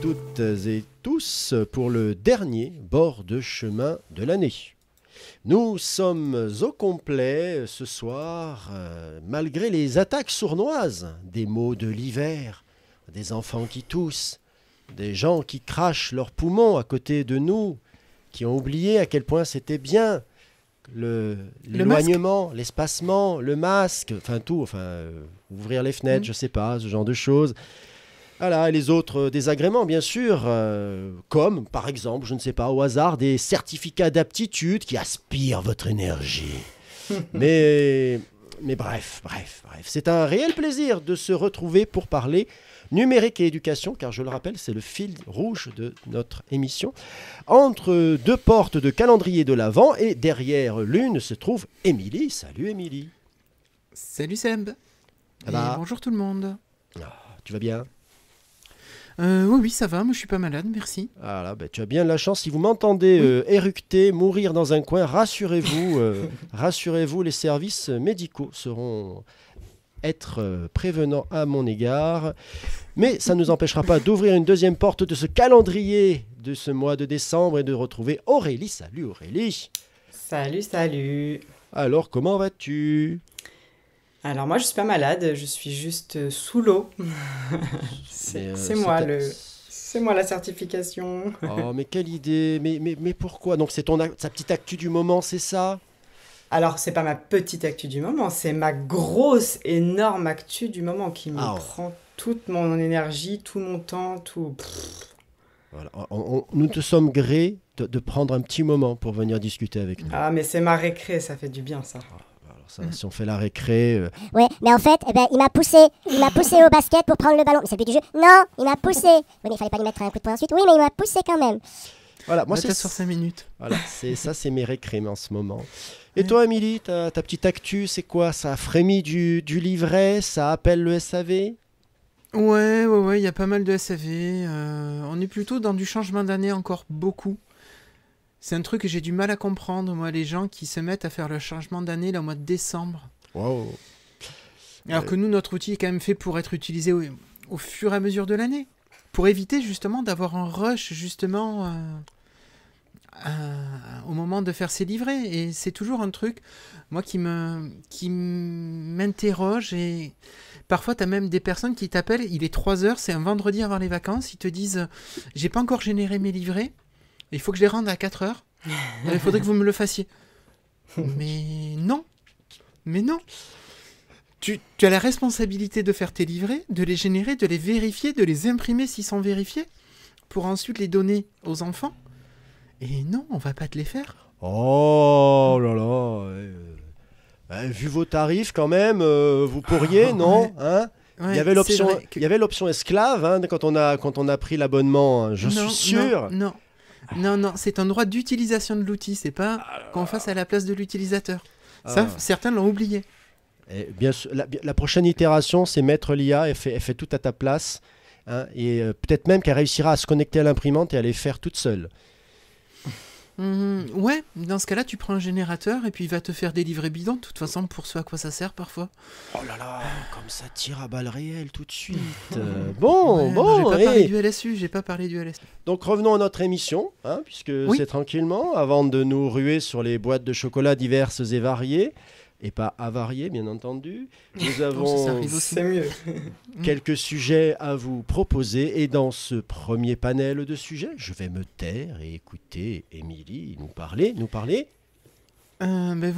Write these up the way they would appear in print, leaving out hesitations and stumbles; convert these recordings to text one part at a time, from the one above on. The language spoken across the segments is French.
toutes et tous pour le dernier bord de chemin de l'année. Nous sommes au complet ce soir, malgré les attaques sournoises, des maux de l'hiver, des enfants qui toussent, des gens qui crachent leurs poumons à côté de nous, qui ont oublié à quel point c'était bien l'éloignement, l'espacement, le masque, enfin tout, ouvrir les fenêtres, je sais pas, ce genre de choses. Voilà, et les autres désagréments, bien sûr, comme, par exemple, je ne sais pas, au hasard, des certificats d'aptitude qui aspirent votre énergie. mais bref, c'est un réel plaisir de se retrouver pour parler numérique et éducation, car je le rappelle, c'est le fil rouge de notre émission. Entre deux portes de calendrier de l'Avent et derrière l'une se trouve Émilie. Salut Émilie. Salut Seb. Et bonjour tout le monde. Tu vas bien ? Oui, ça va, moi je suis pas malade, merci. Voilà, tu as bien de la chance. Si vous m'entendez éructer, mourir dans un coin, rassurez-vous, les services médicaux seront prévenants à mon égard. Mais ça ne nous empêchera pas d'ouvrir une deuxième porte de ce calendrier de ce mois de décembre et de retrouver Aurélie. Salut Aurélie. Salut. Alors, comment vas-tu ? Alors moi je suis pas malade, je suis juste sous l'eau. C'est moi la certification. Oh mais quelle idée, mais pourquoi ? Donc c'est sa petite actu du moment, c'est ça ? Alors c'est pas ma petite actu du moment, c'est ma grosse, énorme actu du moment qui me prend toute mon énergie, tout mon temps, tout... Voilà. Nous te sommes grés de prendre un petit moment pour venir discuter avec nous. Ah mais c'est ma récré, ça fait du bien ça. Ça, si on fait la récré... Ouais, mais en fait, il m'a poussé au basket pour prendre le ballon. Mais c'est le but du jeu. Non, il m'a poussé. Oui, mais il fallait pas lui mettre un coup de poing ensuite. Oui, mais il m'a poussé quand même. Voilà, moi c'est sur 5 minutes. Voilà, c'est mes récrés en ce moment. Et toi, Émilie, ta petite actu, c'est quoi ? Ça a frémi du livret, ça appelle le SAV ? Ouais, il y a pas mal de SAV. On est plutôt dans du changement d'année encore beaucoup. C'est un truc que j'ai du mal à comprendre, moi, les gens qui se mettent à faire le changement d'année là, au mois de décembre. Wow. Alors que nous, notre outil est quand même fait pour être utilisé au fur et à mesure de l'année. Pour éviter justement d'avoir un rush justement au moment de faire ses livrets. Et c'est toujours un truc, moi, qui m'interroge. Et parfois, tu as même des personnes qui t'appellent, il est 3h, c'est un vendredi avant les vacances, ils te disent « J'ai pas encore généré mes livrets. Il faut que je les rende à 4h. Il faudrait que vous me le fassiez. » Mais non. Tu as la responsabilité de faire tes livrets, de les générer, de les vérifier, de les imprimer s'ils sont vérifiés, pour ensuite les donner aux enfants. Et non, on va pas te les faire. Oh là là. Vu vos tarifs quand même, vous pourriez, non hein ? Ouais, il y avait l'option esclave quand on a pris l'abonnement, hein, je suis sûr. Non, c'est un droit d'utilisation de l'outil, c'est pas qu'on fasse à la place de l'utilisateur. Ça, certains l'ont oublié. Et bien sûr, la prochaine itération, c'est mettre l'IA, elle fait tout à ta place, hein, et peut-être même qu'elle réussira à se connecter à l'imprimante et à les faire toute seule. Ouais, dans ce cas-là, tu prends un générateur et puis il va te faire des livrets bidons. De toute façon, pour ce à quoi ça sert parfois. Oh là là, comme ça tire à balles réelles tout de suite. J'ai pas parlé du LSU. Donc revenons à notre émission, hein, puisque c'est tranquillement, avant de nous ruer sur les boîtes de chocolat diverses et variées, et pas avariées, bien entendu. Nous avons quelques sujets à vous proposer. Et dans ce premier panel de sujets, je vais me taire et écouter Émilie nous parler. Vous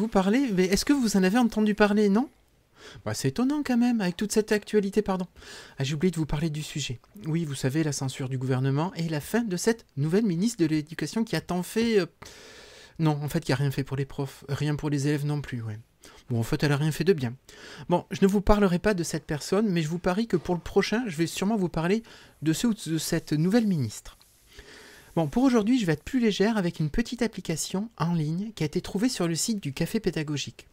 parlez, mais est-ce que vous en avez entendu parler, non ? C'est étonnant quand même, avec toute cette actualité, pardon. J'ai oublié de vous parler du sujet. Oui, vous savez, la censure du gouvernement et la fin de cette nouvelle ministre de l'Éducation qui a tant fait... Non, en fait, qui a rien fait pour les profs, rien pour les élèves non plus, ouais. Bon, en fait, elle a rien fait de bien. Bon, je ne vous parlerai pas de cette personne, mais je vous parie que pour le prochain, je vais sûrement vous parler de cette nouvelle ministre. Bon, pour aujourd'hui, je vais être plus légère avec une petite application en ligne qui a été trouvée sur le site du Café Pédagogique.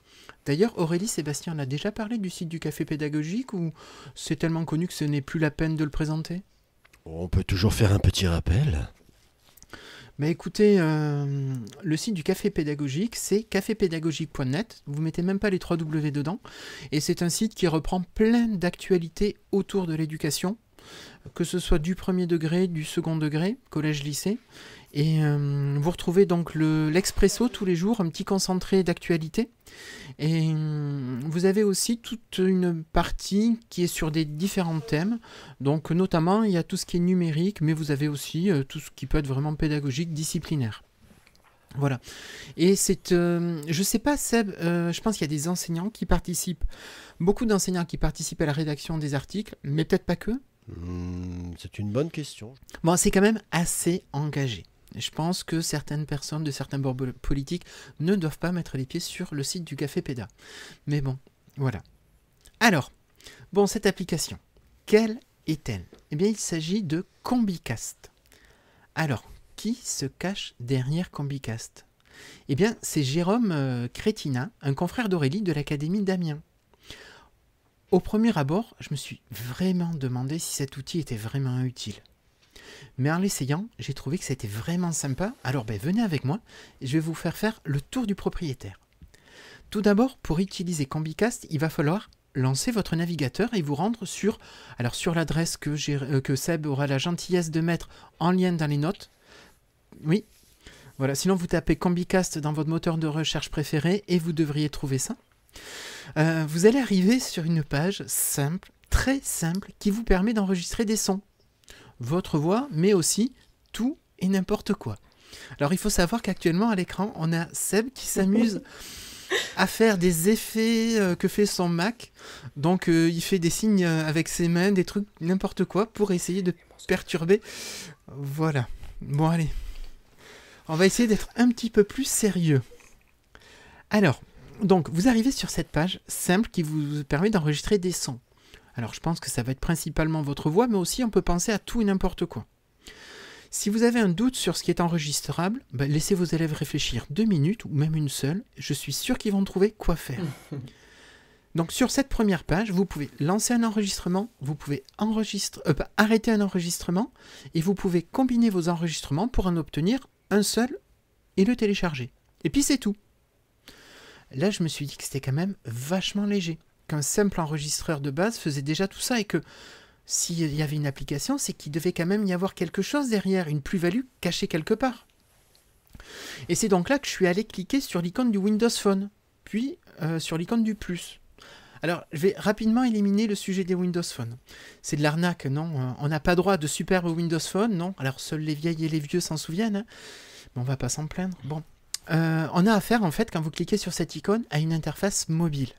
D'ailleurs, Aurélie, Sébastien, on a déjà parlé du site du Café Pédagogique ou c'est tellement connu que ce n'est plus la peine de le présenter ? On peut toujours faire un petit rappel. Mais écoutez, le site du Café Pédagogique, c'est cafépédagogique.net. Vous mettez même pas les 3 W dedans. Et c'est un site qui reprend plein d'actualités autour de l'éducation. que ce soit du premier degré, du second degré, collège-lycée. Et vous retrouvez donc l'Expresso tous les jours, un petit concentré d'actualité. Et vous avez aussi toute une partie qui est sur des différents thèmes. Donc notamment, il y a tout ce qui est numérique, mais vous avez aussi tout ce qui peut être vraiment pédagogique, disciplinaire. Voilà. Et je sais pas, Seb, je pense qu'il y a des enseignants qui participent, beaucoup d'enseignants qui participent à la rédaction des articles, mais peut-être pas que. C'est une bonne question. Bon, c'est quand même assez engagé. Je pense que certaines personnes de certains bords politiques ne doivent pas mettre les pieds sur le site du Café Péda. Mais bon, voilà. Alors, bon, cette application, quelle est-elle? Eh bien, il s'agit de Combicast. Alors, qui se cache derrière Combicast? Eh bien, c'est Jérôme Crétina, un confrère d'Aurélie de l'Académie d'Amiens. Au premier abord, je me suis vraiment demandé si cet outil était vraiment utile. Mais en l'essayant, j'ai trouvé que c'était vraiment sympa. Alors venez avec moi, et je vais vous faire le tour du propriétaire. Tout d'abord, pour utiliser Combicast, il va falloir lancer votre navigateur et vous rendre sur l'adresse que Seb aura la gentillesse de mettre en lien dans les notes. Oui, voilà, sinon vous tapez Combicast dans votre moteur de recherche préféré et vous devriez trouver ça. Vous allez arriver sur une page simple, très simple, qui vous permet d'enregistrer des sons. Votre voix, mais aussi tout et n'importe quoi. Alors il faut savoir qu'actuellement à l'écran, on a Seb qui s'amuse à faire des effets que fait son Mac. Donc il fait des signes avec ses mains, des trucs, n'importe quoi, pour essayer de perturber. Voilà. Bon allez. On va essayer d'être un petit peu plus sérieux. Alors, donc vous arrivez sur cette page simple qui vous permet d'enregistrer des sons. Alors je pense que ça va être principalement votre voix, mais aussi on peut penser à tout et n'importe quoi. Si vous avez un doute sur ce qui est enregistrable, laissez vos élèves réfléchir 2 minutes, ou même une seule, je suis sûr qu'ils vont trouver quoi faire. Donc sur cette première page, vous pouvez lancer un enregistrement, vous pouvez arrêter un enregistrement, et vous pouvez combiner vos enregistrements pour en obtenir un seul et le télécharger. Et puis c'est tout. Là je me suis dit que c'était quand même vachement léger. Qu'un simple enregistreur de base faisait déjà tout ça et que s'il y avait une application, c'est qu'il devait quand même y avoir quelque chose derrière, une plus-value cachée quelque part. Et c'est donc là que je suis allé cliquer sur l'icône du Windows Phone, puis sur l'icône du plus. Alors, je vais rapidement éliminer le sujet des Windows Phone. C'est de l'arnaque, non? On n'a pas droit de superbe Windows Phone, non? Alors, seuls les vieilles et les vieux s'en souviennent, hein, mais on va pas s'en plaindre. Bon. On a affaire, en fait, quand vous cliquez sur cette icône, à une interface mobile.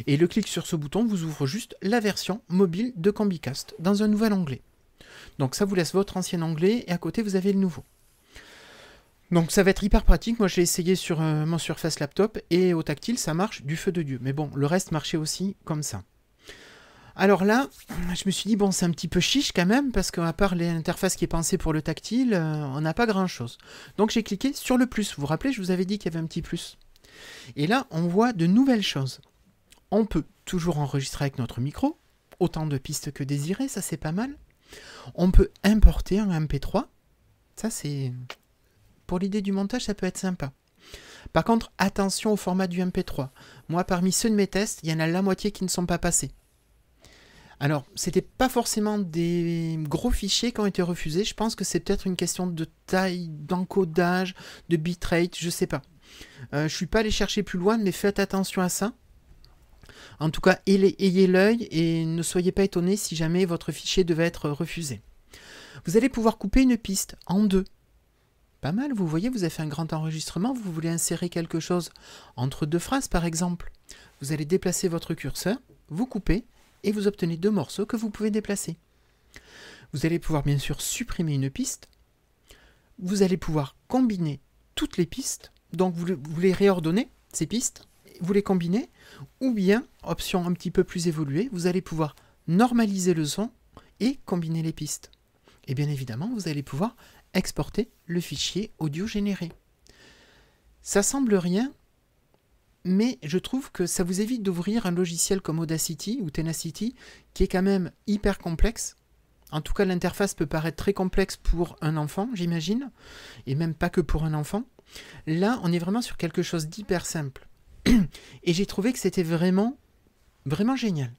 Et le clic sur ce bouton vous ouvre juste la version mobile de Combicast dans un nouvel onglet. Donc ça vous laisse votre ancien onglet et à côté vous avez le nouveau. Donc ça va être hyper pratique. Moi je l'ai essayé sur mon Surface Laptop et au tactile ça marche du feu de Dieu. Mais bon, le reste marchait aussi comme ça. Alors là, je me suis dit bon c'est un petit peu chiche quand même parce qu'à part l'interface qui est pensée pour le tactile, on n'a pas grand chose. Donc j'ai cliqué sur le plus. Vous vous rappelez, je vous avais dit qu'il y avait un petit plus. Et là on voit de nouvelles choses. On peut toujours enregistrer avec notre micro, autant de pistes que désiré, ça c'est pas mal. On peut importer un MP3, ça c'est... Pour l'idée du montage, ça peut être sympa. Par contre, attention au format du MP3. Moi, parmi ceux de mes tests, il y en a la moitié qui ne sont pas passés. Alors, c'était pas forcément des gros fichiers qui ont été refusés, je pense que c'est peut-être une question de taille, d'encodage, de bitrate, je sais pas. Je suis pas allé chercher plus loin, mais faites attention à ça. En tout cas, ayez l'œil et ne soyez pas étonnés si jamais votre fichier devait être refusé. Vous allez pouvoir couper une piste en deux. Pas mal, vous voyez, vous avez fait un grand enregistrement, vous voulez insérer quelque chose entre deux phrases par exemple. Vous allez déplacer votre curseur, vous coupez et vous obtenez 2 morceaux que vous pouvez déplacer. Vous allez pouvoir bien sûr supprimer une piste. Vous allez pouvoir combiner toutes les pistes. Donc vous les réordonnez, ces pistes. Vous les combinez, ou bien, option un petit peu plus évoluée, vous allez pouvoir normaliser le son et combiner les pistes. Et bien évidemment, vous allez pouvoir exporter le fichier audio généré. Ça semble rien, mais je trouve que ça vous évite d'ouvrir un logiciel comme Audacity ou Tenacity, qui est quand même hyper complexe. En tout cas, l'interface peut paraître très complexe pour un enfant, j'imagine, et même pas que pour un enfant. Là, on est vraiment sur quelque chose d'hyper simple. Et j'ai trouvé que c'était vraiment, vraiment génial.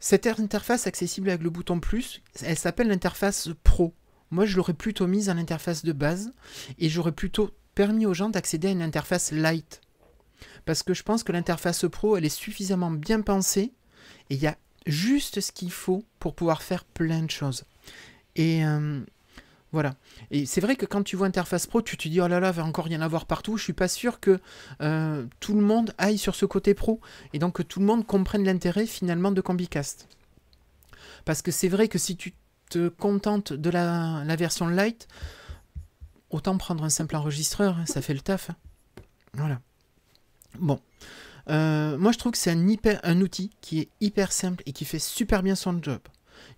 Cette interface accessible avec le bouton plus, elle s'appelle l'interface Pro. Moi, je l'aurais plutôt mise à l'interface de base et j'aurais plutôt permis aux gens d'accéder à une interface light. Parce que je pense que l'interface Pro, elle est suffisamment bien pensée et il y a juste ce qu'il faut pour pouvoir faire plein de choses. Et voilà. Et c'est vrai que quand tu vois interface Pro, tu te dis, oh là là, va encore y en avoir partout. Je suis pas sûr que tout le monde aille sur ce côté Pro et donc que tout le monde comprenne l'intérêt finalement de Combicast. Parce que c'est vrai que si tu te contentes de la version light, autant prendre un simple enregistreur, hein, ça fait le taf. Hein. Voilà. Bon. Moi, je trouve que c'est un outil qui est hyper simple et qui fait super bien son job.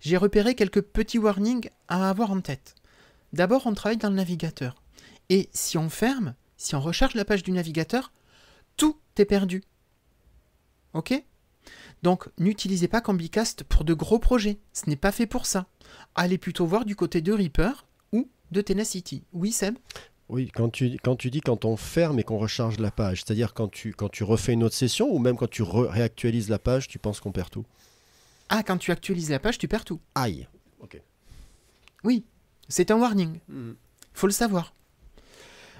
J'ai repéré quelques petits warnings à avoir en tête. D'abord, on travaille dans le navigateur. Et si on ferme, si on recharge la page du navigateur, tout est perdu. Ok ? Donc, n'utilisez pas Combicast pour de gros projets. Ce n'est pas fait pour ça. Allez plutôt voir du côté de Reaper ou de Tenacity. Oui, Seb ? Oui, quand tu dis quand on ferme et qu'on recharge la page, c'est-à-dire quand tu refais une autre session ou même quand tu réactualises la page, tu penses qu'on perd tout? Ah, quand tu actualises la page, tu perds tout. Aïe. Ok. Oui, c'est un warning. Faut le savoir.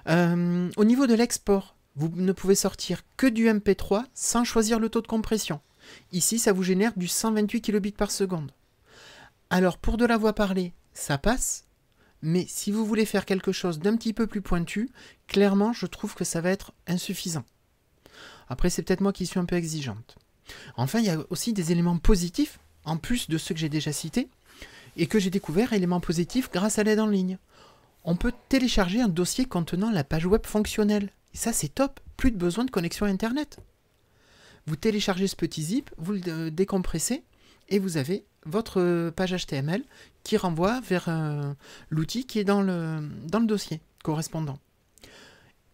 Au niveau de l'export, vous ne pouvez sortir que du MP3 sans choisir le taux de compression. Ici, ça vous génère du 128 kilobits par seconde. Alors, pour de la voix parlée, ça passe. Mais si vous voulez faire quelque chose d'un petit peu plus pointu, clairement, je trouve que ça va être insuffisant. Après, c'est peut-être moi qui suis un peu exigeante. Enfin, il y a aussi des éléments positifs, en plus de ceux que j'ai déjà cités, et que j'ai découvert éléments positifs grâce à l'aide en ligne. On peut télécharger un dossier contenant la page web fonctionnelle. Et ça, c'est top, plus de besoin de connexion Internet. Vous téléchargez ce petit zip, vous le décompressez, et vous avez votre page HTML qui renvoie vers l'outil qui est dans le dossier correspondant.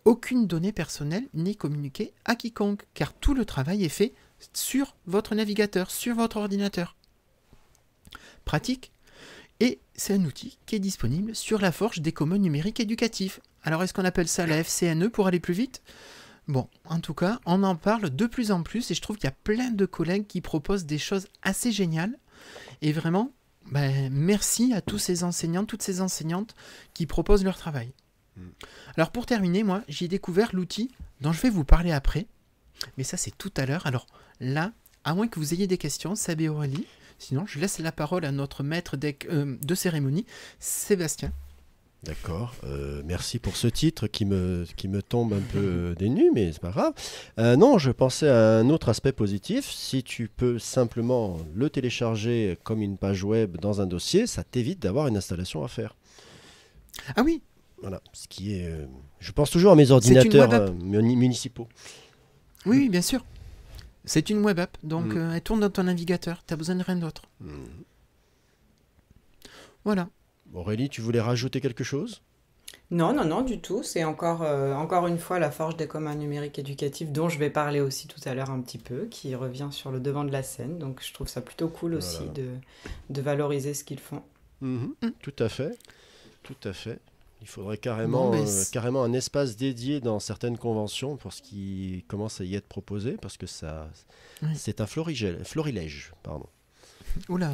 Aucune donnée personnelle n'est communiquée à quiconque, car tout le travail est fait sur votre navigateur, sur votre ordinateur. Pratique. Et c'est un outil qui est disponible sur la Forge des communs numériques éducatifs. Alors est-ce qu'on appelle ça la FCNE pour aller plus vite ? Bon, en tout cas, on en parle de plus en plus et je trouve qu'il y a plein de collègues qui proposent des choses assez géniales. Et vraiment, merci à tous ces enseignants, toutes ces enseignantes qui proposent leur travail. Alors pour terminer, moi, j'ai découvert l'outil dont je vais vous parler après. Mais ça, c'est tout à l'heure. Alors là, à moins que vous ayez des questions, Seb et Aurélie, sinon je laisse la parole à notre maître de cérémonie, Sébastien. D'accord, merci pour ce titre qui me tombe un peu des nues, mais c'est pas grave. Non, je pensais à un autre aspect positif. Si tu peux simplement le télécharger comme une page web dans un dossier, ça t'évite d'avoir une installation à faire. Ah oui. Voilà, ce qui est... je pense toujours à mes ordinateurs municipaux. Oui, bien sûr. C'est une web app, donc elle tourne dans ton navigateur. Tu n'as besoin de rien d'autre. Voilà. Aurélie, tu voulais rajouter quelque chose ? Non, du tout. C'est encore une fois la Forge des communs numériques éducatifs dont je vais parler aussi tout à l'heure un petit peu, qui revient sur le devant de la scène. Donc je trouve ça plutôt cool aussi de valoriser ce qu'ils font. Tout à fait. Il faudrait carrément un espace dédié dans certaines conventions pour ce qui commence à y être proposé, parce que c'est un florilège. Pardon. Oula.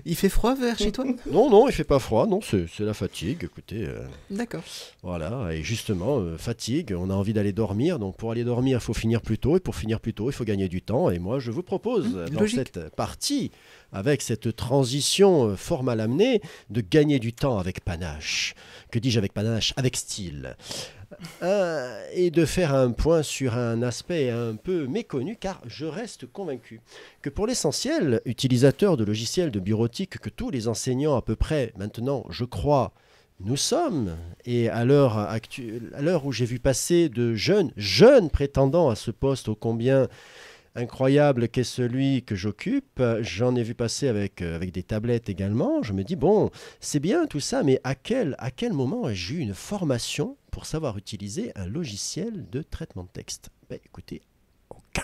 Il fait froid chez toi ? Non, il fait pas froid. Non, c'est la fatigue. Écoutez. D'accord. Voilà, et justement, fatigue, on a envie d'aller dormir. Donc pour aller dormir, il faut finir plus tôt. Et pour finir plus tôt, il faut gagner du temps. Et moi, je vous propose, dans cette partie, avec cette transition fort mal amenée, de gagner du temps avec panache. Que dis-je avec panache ? Avec style. Et de faire un point sur un aspect un peu méconnu, car je reste convaincu que pour l'essentiel, utilisateurs de logiciels de bureautique que tous les enseignants à peu près maintenant, je crois, nous sommes, et à l'heure où j'ai vu passer de jeunes prétendants à ce poste ô combien incroyable qu'est celui que j'occupe, j'en ai vu passer avec des tablettes également, je me dis, bon, c'est bien tout ça, mais à quel moment ai-je eu une formation pour savoir utiliser un logiciel de traitement de texte ? Écoutez, aucun.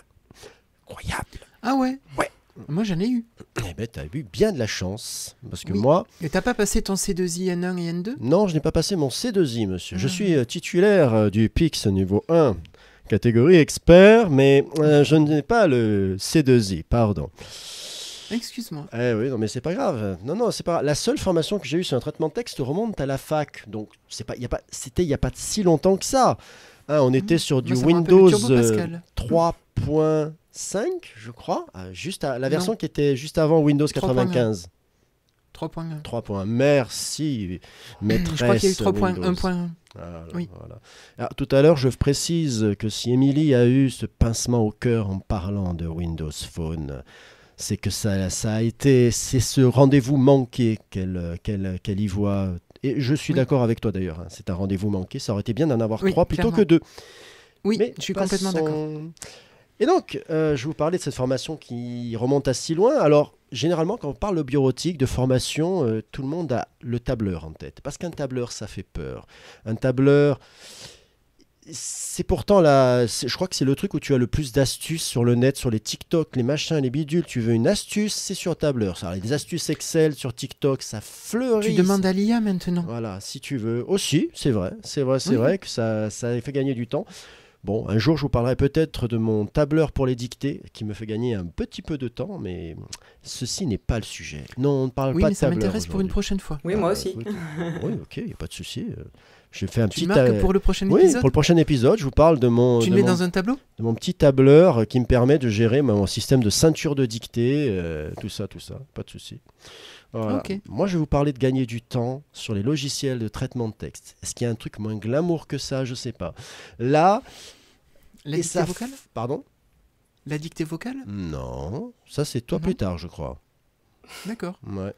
Incroyable. Ah ouais ? Ouais. Moi, j'en ai eu. T'as eu bien de la chance, parce que moi... Et t'as pas passé ton C2I N1 et N2 ? Non, je n'ai pas passé mon C2I, monsieur. Je suis titulaire du PIX niveau 1, catégorie expert, mais je n'ai pas le C2I, pardon. Excuse-moi. Eh oui, non, mais c'est pas grave. Non, c'est pas. La seule formation que j'ai eue sur un traitement de texte remonte à la fac, donc c'était il y a pas si longtemps que ça. Hein, on était sur du Moi, ça me rappelle Windows le Turbo Pascal. 3.5, je crois, la version Non. qui était juste avant Windows 3.1. 95. 3.1. 3.1. Merci, maîtresse. Je crois qu'il y a eu Windows. 3.1.1. Voilà, Oui. voilà. Alors, tout à l'heure, je précise que si Émilie a eu ce pincement au cœur en parlant de Windows Phone, c'est que ça a été, c'est ce rendez-vous manqué qu'elle y voit. Et je suis Oui. d'accord avec toi d'ailleurs, hein, c'est un rendez-vous manqué. Ça aurait été bien d'en avoir Oui, 3 plutôt clairement. que 2. Oui, Mais je suis complètement passons. d'accord. Et donc, je vous parlais de cette formation qui remonte à si loin. Alors, généralement, quand on parle de bureautique, de formation, tout le monde a le tableur en tête. Parce qu'un tableur, ça fait peur. Un tableur, c'est pourtant je crois que c'est le truc où tu as le plus d'astuces sur le net, sur les TikTok, les machins, les bidules. Tu veux une astuce, c'est sur tableur. Ça, les astuces Excel sur TikTok, ça fleurit. Tu demandes à l'IA maintenant. Voilà, si tu veux. Aussi, c'est vrai. C'est Oui. vrai que ça fait gagner du temps. Bon, un jour, je vous parlerai peut-être de mon tableur pour les dictées, qui me fait gagner un petit peu de temps, mais ceci n'est pas le sujet. Non, on ne parle Oui, pas mais de ça tableur m'intéresse pour une aujourd'hui. prochaine fois. Oui, moi aussi. Écoute, oui, ok, il n'y a pas de souci. Je fais un Tu petit... marques pour le prochain Oui, épisode. pour le prochain épisode, je vous parle de mon... Tu de le mets mon- dans un tableau. de mon petit tableur qui me permet de gérer mon système de ceinture de dictée, tout ça, pas de souci. Voilà. Ok. Moi, je vais vous parler de gagner du temps sur les logiciels de traitement de texte. Est-ce qu'il y a un truc moins glamour que ça? Je sais pas. Là, La et dictée ça vocale. Pardon? La dictée vocale. Non, ça c'est toi Non. plus tard, je crois. D'accord. Ouais.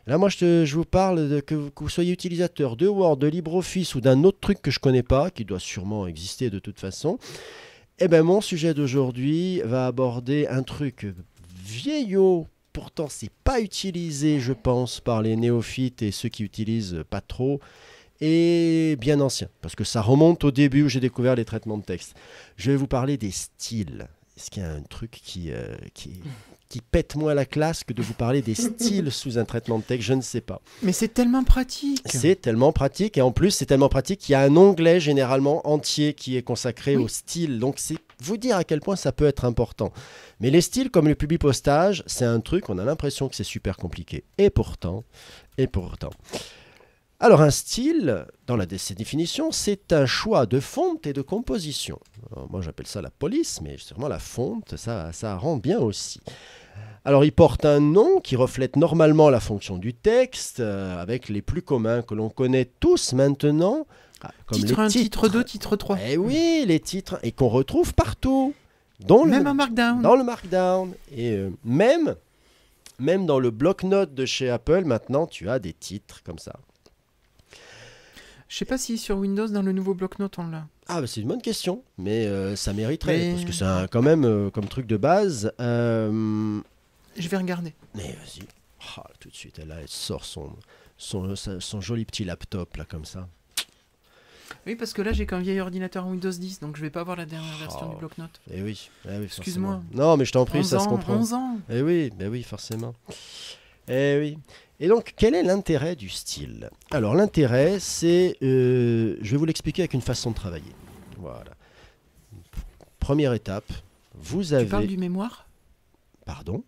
Là, moi, je vous parle que vous soyez utilisateur de Word, de LibreOffice ou d'un autre truc que je connais pas, qui doit sûrement exister de toute façon. Eh ben, mon sujet d'aujourd'hui va aborder un truc vieillot. Pourtant, c'est pas utilisé, je pense, par les néophytes et ceux qui utilisent pas trop, et bien ancien, parce que ça remonte au début où j'ai découvert les traitements de texte. Je vais vous parler des styles. Est-ce qu'il y a un truc qui pète moins la classe que de vous parler des styles sous un traitement de texte? Je ne sais pas. Mais c'est tellement pratique. C'est tellement pratique, et en plus c'est tellement pratique qu'il y a un onglet généralement entier qui est consacré Oui. au style. Donc c'est vous dire à quel point ça peut être important. Mais les styles comme le publipostage, c'est un truc, on a l'impression que c'est super compliqué. Et pourtant. Alors un style, dans ses définitions, c'est un choix de fonte et de composition. Alors, moi j'appelle ça la police, mais sûrement la fonte, ça rend bien aussi. Alors il porte un nom qui reflète normalement la fonction du texte, avec les plus communs que l'on connaît tous maintenant, comme Titre les 1, titres. titre 2, titre 3. Eh oui, les titres, et qu'on retrouve partout, dont Même en Markdown. dans le Markdown. Et même dans le bloc-notes de chez Apple, maintenant tu as des titres comme ça. Je sais pas si sur Windows, dans le nouveau bloc-notes, on l'a. Ah, bah, c'est une bonne question, mais ça mériterait, Mais- parce que c'est quand même comme truc de base. Je vais regarder. Mais vas-y. Ah, tout de suite, elle sort son joli petit laptop, là, comme ça. Oui, parce que là, j'ai qu'un vieil ordinateur Windows 10, donc je vais pas avoir la dernière version Oh. du bloc-notes. Eh oui, Excuse-moi. forcément. Non, mais je t'en prie, 11 ça se ans, comprend. 11 ans. Eh oui, forcément. Eh oui. Et donc, quel est l'intérêt du style? Alors, l'intérêt, c'est... je vais vous l'expliquer avec une façon de travailler. Voilà. Première étape, vous avez... Tu parles du mémoire. Pardon?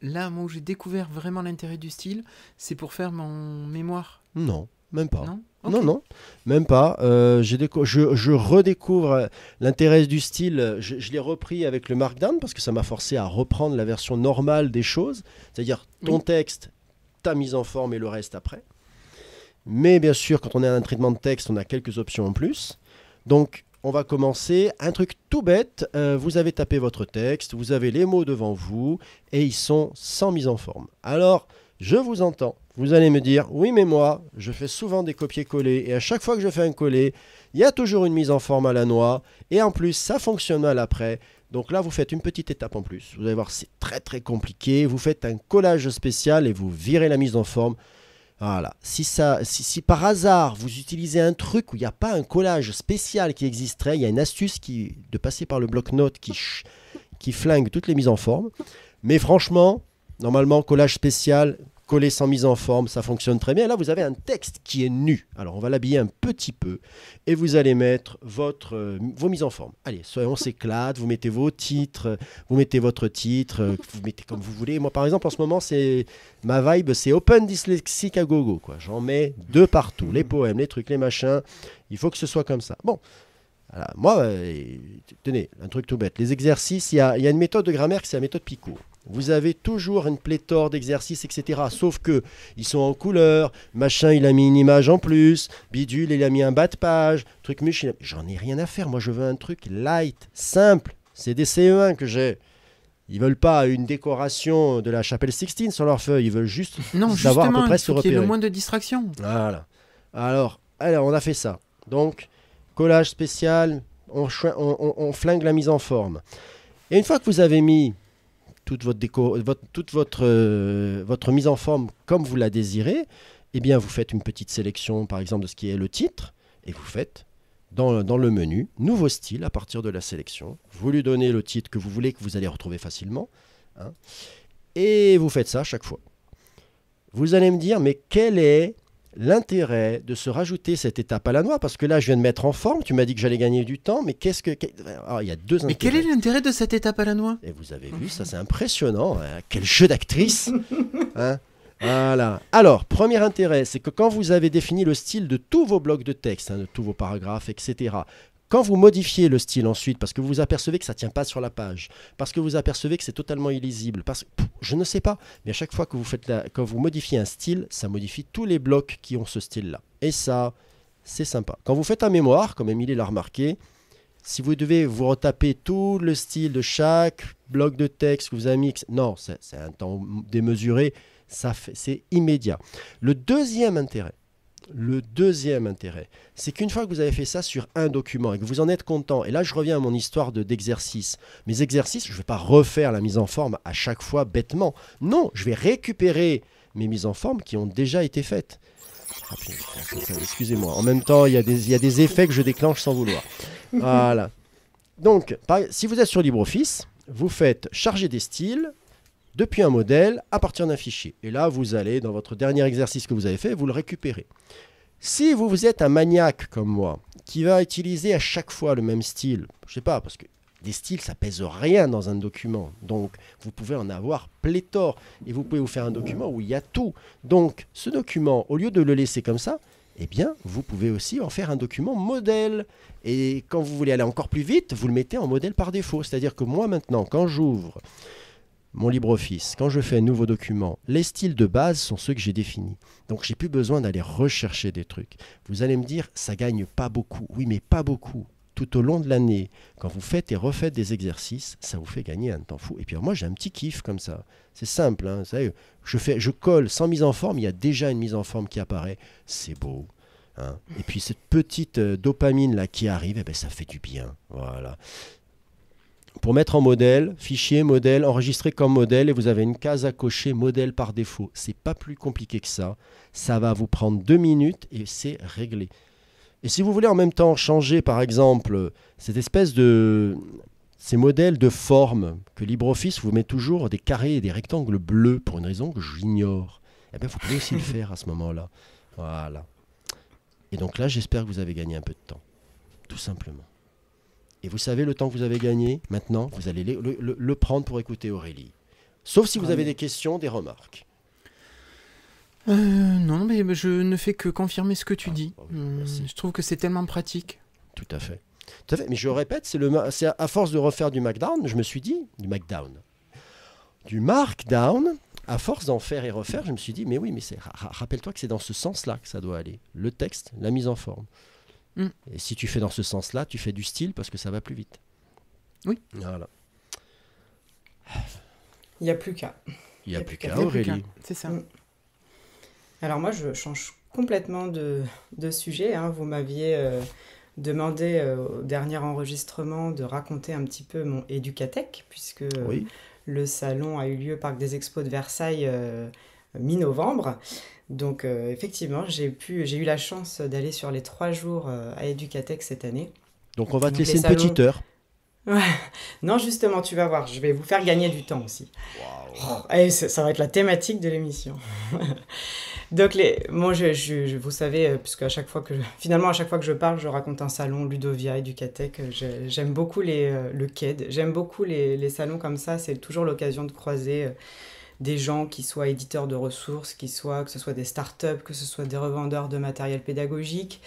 Là, moi, où j'ai découvert vraiment l'intérêt du style, c'est pour faire mon mémoire. Non, même pas. Non Ok. Non, même pas. Je redécouvre l'intérêt du style. Je l'ai repris avec le Markdown parce que ça m'a forcé à reprendre la version normale des choses, c'est-à-dire ton Oui. texte, ta mise en forme et le reste après. Mais bien sûr, quand on est à un traitement de texte, on a quelques options en plus. Donc, on va commencer. Un truc tout bête. Vous avez tapé votre texte, vous avez les mots devant vous et ils sont sans mise en forme. Alors, je vous entends. Vous allez me dire, oui, mais moi, je fais souvent des copier-coller et à chaque fois que je fais un coller, il y a toujours une mise en forme à la noix et en plus, ça fonctionne mal après. Donc là, vous faites une petite étape en plus. Vous allez voir, c'est très très compliqué. Vous faites un collage spécial et vous virez la mise en forme. Voilà. Si par hasard, vous utilisez un truc où il n'y a pas un collage spécial qui existerait, il y a une astuce de passer par le bloc-notes qui flingue toutes les mises en forme. Mais franchement, normalement, collage spécial, coller sans mise en forme, ça fonctionne très bien. Là, vous avez un texte qui est nu. Alors, on va l'habiller un petit peu et vous allez mettre vos mises en forme. Allez, on s'éclate, vous mettez vos titres, vous mettez votre titre, vous mettez comme vous voulez. Moi, par exemple, en ce moment, ma vibe, c'est Open Dyslexique à gogo, quoi. J'en mets 2 partout, les poèmes, les trucs, les machins. Il faut que ce soit comme ça. Bon. Voilà. Moi, tenez, un truc tout bête. Les exercices, il y a une méthode de grammaire qui c'est la méthode Picot. Vous avez toujours une pléthore d'exercices, etc. Sauf que ils sont en couleur, machin, il a mis une image en plus, bidule, il a mis un bas de page, truc muche. J'en ai rien à faire. Moi, je veux un truc light, simple. C'est des CE1 que j'ai. Ils veulent pas une décoration de la chapelle Sixtine sur leur feuille. Ils veulent juste savoir à peu près se repérer. Il faut qu'il y ait le moins de distractions. Voilà. Alors, on a fait ça. Donc, collage spécial, on flingue la mise en forme. Et une fois que vous avez mis toute votre mise en forme comme vous la désirez, eh bien vous faites une petite sélection par exemple de ce qui est le titre et vous faites dans le menu nouveau style à partir de la sélection. Vous lui donnez le titre que vous voulez que vous allez retrouver facilement hein, et vous faites ça à chaque fois. Vous allez me dire mais quel est l'intérêt de se rajouter cette étape à la noix, parce que là, je viens de mettre en forme, tu m'as dit que j'allais gagner du temps, mais Alors, il y a 2 intérêts. Mais quel est l'intérêt de cette étape à la noix? Et vous avez vu, ça c'est impressionnant, hein. Quel jeu d'actrice hein. Voilà. Alors, premier intérêt, c'est que quand vous avez défini le style de tous vos blocs de texte, hein, de tous vos paragraphes, etc., quand vous modifiez le style ensuite, parce que vous apercevez que ça ne tient pas sur la page, parce que vous apercevez que c'est totalement illisible, je ne sais pas, mais à chaque fois que quand vous modifiez un style, ça modifie tous les blocs qui ont ce style-là. Et ça, c'est sympa. Quand vous faites un mémoire, comme Émilie l'a remarqué, si vous devez vous retaper tout le style de chaque bloc de texte que vous avez mis, non, c'est un temps démesuré, c'est immédiat. Le deuxième intérêt, c'est qu'une fois que vous avez fait ça sur un document et que vous en êtes content, et là je reviens à mon histoire d'exercice. Mes exercices, je ne vais pas refaire la mise en forme à chaque fois bêtement. Non, je vais récupérer mes mises en forme qui ont déjà été faites. Excusez-moi, en même temps, il y a des effets que je déclenche sans vouloir. Voilà. Donc, si vous êtes sur LibreOffice, vous faites charger des styles depuis un modèle à partir d'un fichier. Et là, vous allez, dans votre dernier exercice que vous avez fait, vous le récupérez. Si vous êtes un maniaque comme moi, qui va utiliser à chaque fois le même style, je ne sais pas, parce que des styles, ça pèse rien dans un document. Donc, vous pouvez en avoir pléthore. Et vous pouvez vous faire un document où il y a tout. Donc, ce document, au lieu de le laisser comme ça, eh bien, vous pouvez aussi en faire un document modèle. Et quand vous voulez aller encore plus vite, vous le mettez en modèle par défaut. C'est-à-dire que moi, maintenant, quand j'ouvre mon LibreOffice, quand je fais un nouveau document, les styles de base sont ceux que j'ai définis. Donc, j'ai plus besoin d'aller rechercher des trucs. Vous allez me dire, ça gagne pas beaucoup. Oui, mais pas beaucoup. Tout au long de l'année, quand vous faites et refaites des exercices, ça vous fait gagner un temps fou. Et puis moi, j'ai un petit kiff comme ça. C'est simple. Hein, vous savez, je colle sans mise en forme. Il y a déjà une mise en forme qui apparaît. C'est beau. Hein. Et puis cette petite dopamine là qui arrive, eh ben, ça fait du bien. Voilà. Pour mettre en modèle, fichier, modèle, enregistrer comme modèle, et vous avez une case à cocher, modèle par défaut. C'est pas plus compliqué que ça. Ça va vous prendre 2 minutes et c'est réglé. Et si vous voulez en même temps changer, par exemple, cette espèce de... ces modèles de forme que LibreOffice vous met toujours des carrés et des rectangles bleus pour une raison que j'ignore, eh bien, vous pouvez aussi le faire à ce moment-là. Voilà. Et donc là, j'espère que vous avez gagné un peu de temps. Tout simplement. Et vous savez le temps que vous avez gagné, maintenant, vous allez le prendre pour écouter Aurélie. Sauf si vous avez des questions, des remarques. Non, mais je ne fais que confirmer ce que tu dis. Je trouve que c'est tellement pratique. Tout à fait. Tout à fait. Mais je répète, c'est à force de refaire du Markdown, je me suis dit, du Markdown, à force d'en faire et refaire, je me suis dit, mais oui, mais rappelle-toi que c'est dans ce sens-là que ça doit aller. Le texte, la mise en forme. Et si tu fais dans ce sens-là, tu fais du style parce que ça va plus vite. Oui. Voilà. Il n'y a plus qu'à. Il n'y a plus qu'à, Aurélie. C'est ça. Alors moi, je change complètement de sujet. Hein. Vous m'aviez demandé au dernier enregistrement de raconter un petit peu mon Educatech, puisque le salon a eu lieu au Parc des Expos de Versailles mi-novembre. Donc effectivement, j'ai eu la chance d'aller sur les 3 jours à Educatech cette année. Donc on va te laisser une petite heure. Ouais. Non, justement, tu vas voir, je vais vous faire gagner du temps aussi. Waouh. Et ça va être la thématique de l'émission. Donc, moi, vous savez, puisque finalement, à chaque fois que je parle, je raconte un salon Ludovia, Educatec. J'aime beaucoup le KED. J'aime beaucoup les salons comme ça. C'est toujours l'occasion de croiser des gens qui soient éditeurs de ressources, que ce soit des startups, que ce soit des revendeurs de matériel pédagogique.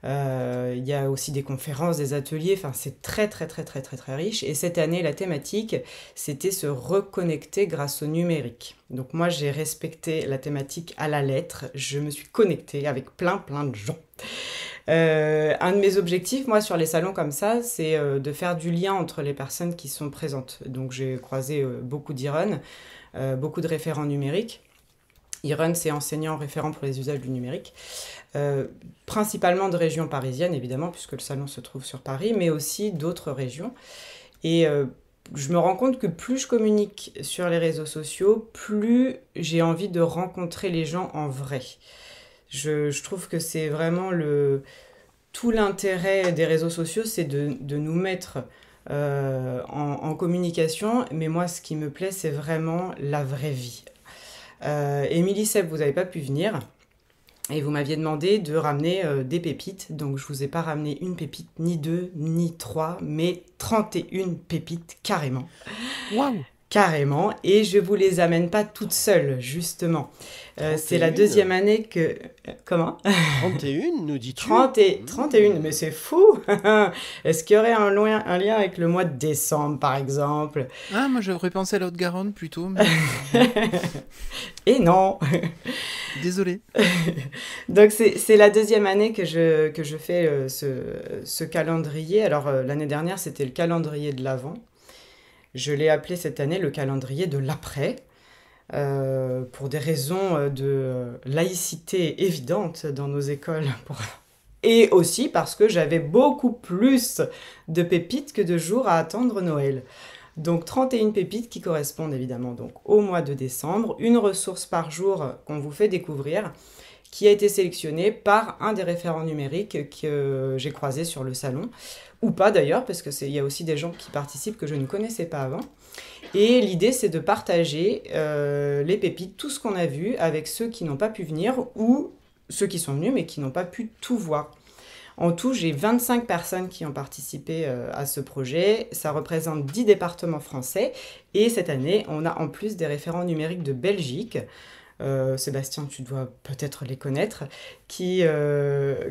Il y a aussi des conférences, des ateliers, enfin c'est très très très très très très riche. Et cette année, la thématique, c'était se reconnecter grâce au numérique. Donc moi, j'ai respecté la thématique à la lettre. Je me suis connectée avec plein de gens. Un de mes objectifs, moi, sur les salons comme ça, c'est de faire du lien entre les personnes qui sont présentes. Donc j'ai croisé beaucoup d'Iron, beaucoup de référents numériques. Iron, c'est enseignant référent pour les usages du numérique, principalement de régions parisiennes, évidemment, puisque le salon se trouve sur Paris, mais aussi d'autres régions. Et je me rends compte que plus je communique sur les réseaux sociaux, plus j'ai envie de rencontrer les gens en vrai. Je trouve que c'est vraiment tout l'intérêt des réseaux sociaux, c'est de nous mettre en communication, mais moi, ce qui me plaît, c'est vraiment la vraie vie. Émilie, Seb, vous n'avez pas pu venir et vous m'aviez demandé de ramener des pépites. Donc je vous ai pas ramené une pépite, ni deux, ni trois, mais 31 pépites carrément. Waouh! Carrément, et je vous les amène pas toutes seules, justement. C'est la deuxième année que... Comment? 31, nous dis-tu? 31, mais c'est fou. Est-ce qu'il y aurait un lien avec le mois de décembre, par exemple? Ah, moi j'aurais pensé à la Haute-Garonne plutôt. Mais... Et non. Désolé. Donc c'est la deuxième année que je fais ce calendrier. Alors l'année dernière, c'était le calendrier de l'Avent. Je l'ai appelé cette année le calendrier de l'après, pour des raisons de laïcité évidente dans nos écoles. Et aussi parce que j'avais beaucoup plus de pépites que de jours à attendre Noël. Donc 31 pépites qui correspondent évidemment donc au mois de décembre, une ressource par jour qu'on vous fait découvrir, qui a été sélectionnée par un des référents numériques que j'ai croisé sur le salon, ou pas d'ailleurs, parce qu'il y a aussi des gens qui participent que je ne connaissais pas avant. Et l'idée, c'est de partager les pépites, tout ce qu'on a vu, avec ceux qui n'ont pas pu venir, ou ceux qui sont venus, mais qui n'ont pas pu tout voir. En tout, j'ai 25 personnes qui ont participé à ce projet. Ça représente 10 départements français. Et cette année, on a en plus des référents numériques de Belgique. Sébastien, tu dois peut-être les connaître,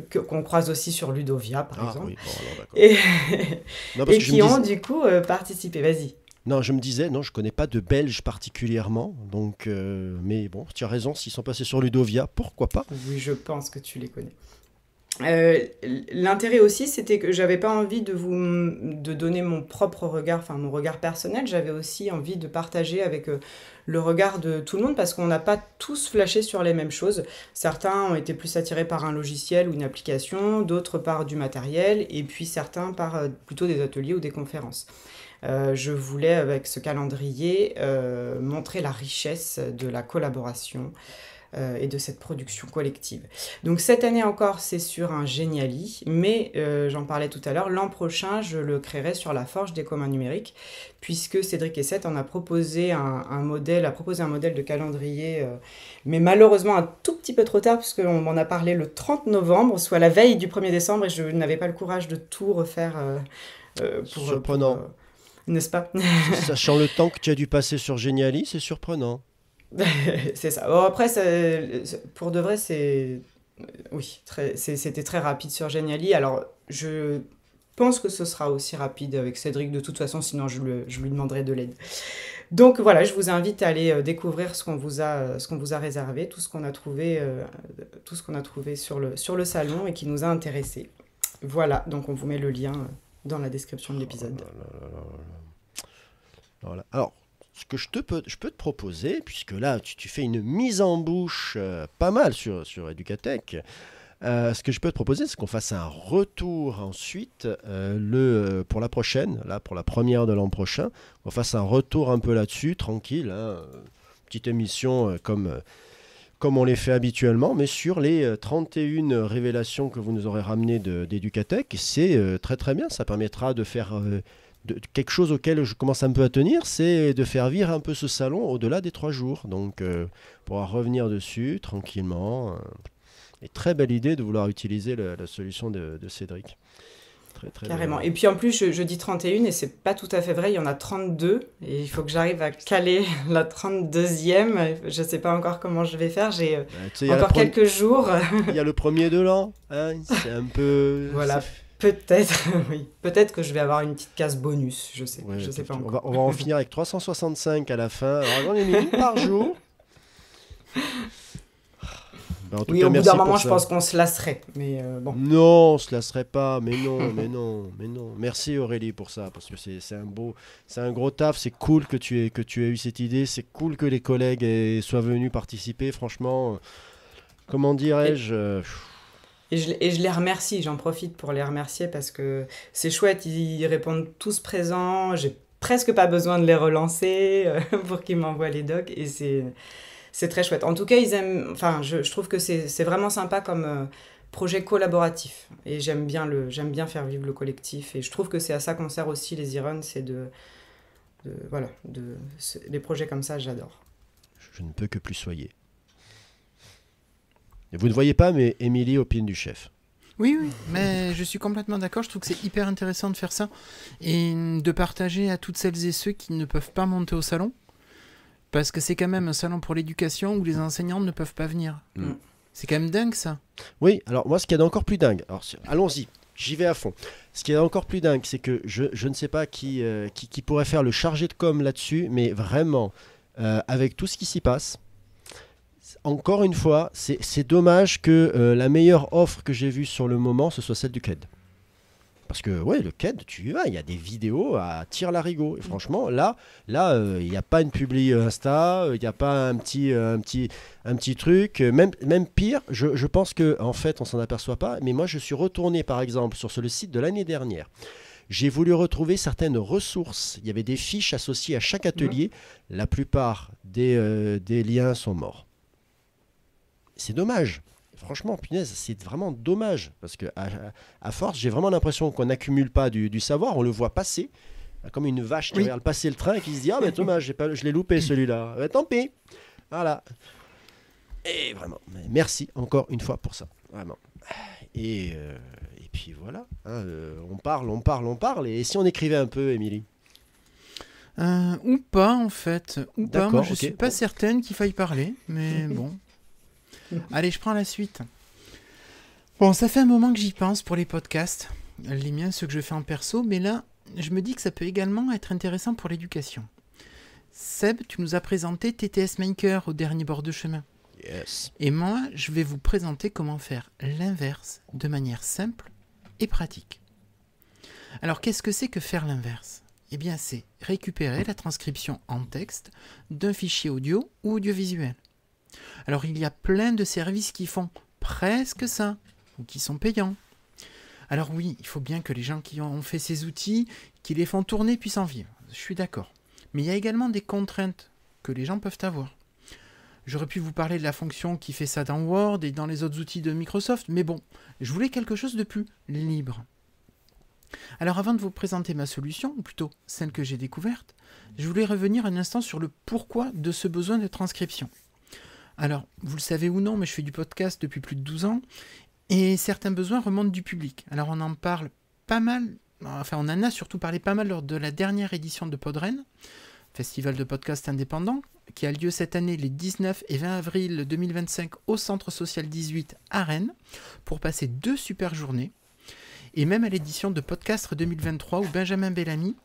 qu'on croise aussi sur Ludovia, par exemple. Oui, bon, alors, d'accord. Et qui ont du coup participé. Vas-y. Non, je me disais, non, je connais pas de Belges particulièrement, donc, mais bon, tu as raison, s'ils sont passés sur Ludovia, pourquoi pas? Oui, je pense que tu les connais. L'intérêt aussi, c'était que j'avais pas envie de donner mon propre regard, enfin mon regard personnel, j'avais aussi envie de partager avec le regard de tout le monde, parce qu'on n'a pas tous flashé sur les mêmes choses. Certains ont été plus attirés par un logiciel ou une application, d'autres par du matériel, et puis certains par plutôt des ateliers ou des conférences. Je voulais, avec ce calendrier, montrer la richesse de la collaboration et de cette production collective. Donc cette année encore, c'est sur un Geniali, mais j'en parlais tout à l'heure, l'an prochain, je le créerai sur la Forge des communs numériques, puisque Cédric Essette en a proposé un modèle de calendrier, mais malheureusement un tout petit peu trop tard, puisqu'on m'en a parlé le 30 novembre, soit la veille du 1er décembre, et je n'avais pas le courage de tout refaire surprenant. N'est-ce pas? Sachant le temps que tu as dû passer sur Geniali, c'est surprenant. C'est ça. Bon, après, pour de vrai, c'était très rapide sur Geniali. Alors, je pense que ce sera aussi rapide avec Cédric de toute façon, sinon je lui demanderai de l'aide. Donc voilà, je vous invite à aller découvrir ce qu'on vous a réservé, tout ce qu'on a trouvé sur le salon et qui nous a intéressés. Voilà, donc on vous met le lien dans la description de l'épisode. Voilà. Alors, ce que je peux te proposer, puisque là, tu fais une mise en bouche pas mal sur Educatec, ce que je peux te proposer, c'est qu'on fasse un retour ensuite pour la prochaine, là, pour la première de l'an prochain, qu'on fasse un retour un peu là-dessus, tranquille, hein, petite émission comme on les fait habituellement, mais sur les 31 révélations que vous nous aurez ramenées d'Educatec. C'est très très bien, ça permettra de faire quelque chose auquel je commence un peu à tenir, c'est de faire vivre un peu ce salon au-delà des 3 jours. Donc, pouvoir revenir dessus tranquillement. Et très belle idée de vouloir utiliser la solution de Cédric. Très Carrément. belle. Et puis en plus, je dis 31 et c'est pas tout à fait vrai, il y en a 32 et il faut que j'arrive à caler la 32e. Je sais pas encore comment je vais faire, j'ai Tu sais, il y a encore quelques jours. il y a le premier de l'an, hein, c'est un peu... Voilà. c'est- Peut-être, oui. Peut-être que je vais avoir une petite case bonus, je sais pas on encore. va en finir avec 365 à la fin. Alors, j'en ai mis une par jour. Ben, en tout Oui, cas, au bout merci d'un pour moment, ça. je pense qu'on se lasserait, mais bon. Non, on se lasserait pas, mais non, mais non, mais non. Merci Aurélie pour ça, parce que c'est un gros taf. C'est cool que tu aies eu cette idée. C'est cool que les collègues soient venus participer. Franchement, comment dirais-je Et je les remercie, j'en profite pour les remercier parce que c'est chouette, ils répondent tous présents, j'ai presque pas besoin de les relancer pour qu'ils m'envoient les docs et c'est très chouette. En tout cas, ils aiment, enfin, je trouve que c'est vraiment sympa comme projet collaboratif et j'aime bien faire vivre le collectif et je trouve que c'est à ça qu'on sert aussi les e-runs, c'est les projets comme ça, j'adore. Je ne peux que plus soyer. Et vous ne voyez pas, mais Émilie opine du chef. Oui, mais je suis complètement d'accord. Je trouve que c'est hyper intéressant de faire ça et de partager à toutes celles et ceux qui ne peuvent pas monter au salon. Parce que c'est quand même un salon pour l'éducation où les enseignants ne peuvent pas venir. Mm. C'est quand même dingue, ça. Oui, alors moi, ce qu'il y a d'encore plus dingue, alors allons-y, j'y vais à fond. Ce qui est encore plus dingue, c'est que je ne sais pas qui pourrait faire le chargé de com là-dessus, mais vraiment, avec tout ce qui s'y passe, encore une fois, c'est dommage que la meilleure offre que j'ai vue sur le moment, ce soit celle du KED. Parce que ouais, le KED, tu y vas, il y a des vidéos à tire-larigot. Et franchement, là, il n'y a pas une publi Insta, il n'y a pas un petit truc. Même pire, je pense que en fait, on s'en aperçoit pas. Mais moi, je suis retourné, par exemple, sur le site de l'année dernière. J'ai voulu retrouver certaines ressources. Il y avait des fiches associées à chaque atelier. La plupart des liens sont morts. C'est dommage. Franchement, punaise, c'est vraiment dommage. Parce que à force, j'ai vraiment l'impression qu'on n'accumule pas du savoir. On le voit passer, comme une vache qui regarde passer le train et qui se dit « Ah, mais dommage, je l'ai loupé celui-là. Tant pis. » Voilà. Et vraiment, merci encore une fois pour ça. Vraiment. Et puis voilà. Hein, on parle. Et si on écrivait un peu, Émilie ? Ou pas, en fait. Ou pas. Moi, je suis pas bon. certaine qu'il faille parler. Mais bon. Allez, je prends la suite. Bon, ça fait un moment que j'y pense pour les podcasts. Les miens, ceux que je fais en perso. Mais là, je me dis que ça peut également être intéressant pour l'éducation. Seb, tu nous as présenté TTS Maker au dernier bord de chemin. Yes. Et moi, je vais vous présenter comment faire l'inverse de manière simple et pratique. Alors, qu'est-ce que c'est que faire l'inverse ? Eh bien, c'est récupérer la transcription en texte d'un fichier audio ou audiovisuel. Alors, il y a plein de services qui font presque ça, ou qui sont payants. Alors oui, il faut bien que les gens qui ont fait ces outils, qui les font tourner, puissent en vivre. Je suis d'accord. Mais il y a également des contraintes que les gens peuvent avoir. J'aurais pu vous parler de la fonction qui fait ça dans Word et dans les autres outils de Microsoft, mais bon, je voulais quelque chose de plus libre. Alors avant de vous présenter ma solution, ou plutôt celle que j'ai découverte, je voulais revenir un instant sur le pourquoi de ce besoin de transcription. Alors, vous le savez ou non, mais je fais du podcast depuis plus de 12 ans, et certains besoins remontent du public. Alors on en parle pas mal, enfin on en a surtout parlé pas mal lors de la dernière édition de Podren, festival de podcast indépendant, qui a lieu cette année les 19 et 20 avril 2025 au Centre Social 18 à Rennes, pour passer 2 super journées, et même à l'édition de Podcastre 2023 où Benjamin Bellamy,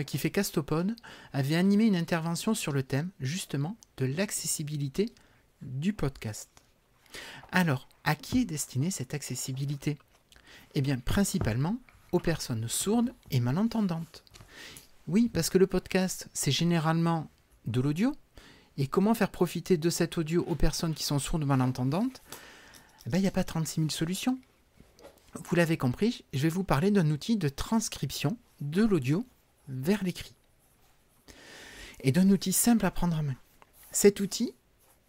qui fait Castopod, avait animé une intervention sur le thème, justement, de l'accessibilité du podcast. Alors, à qui est destinée cette accessibilité ? Eh bien, principalement aux personnes sourdes et malentendantes. Oui, parce que le podcast, c'est généralement de l'audio, et comment faire profiter de cet audio aux personnes qui sont sourdes ou malentendantes ? Eh bien, il n'y a pas 36 000 solutions. Vous l'avez compris, je vais vous parler d'un outil de transcription de l'audio vers l'écrit. Et d'un outil simple à prendre en main. Cet outil,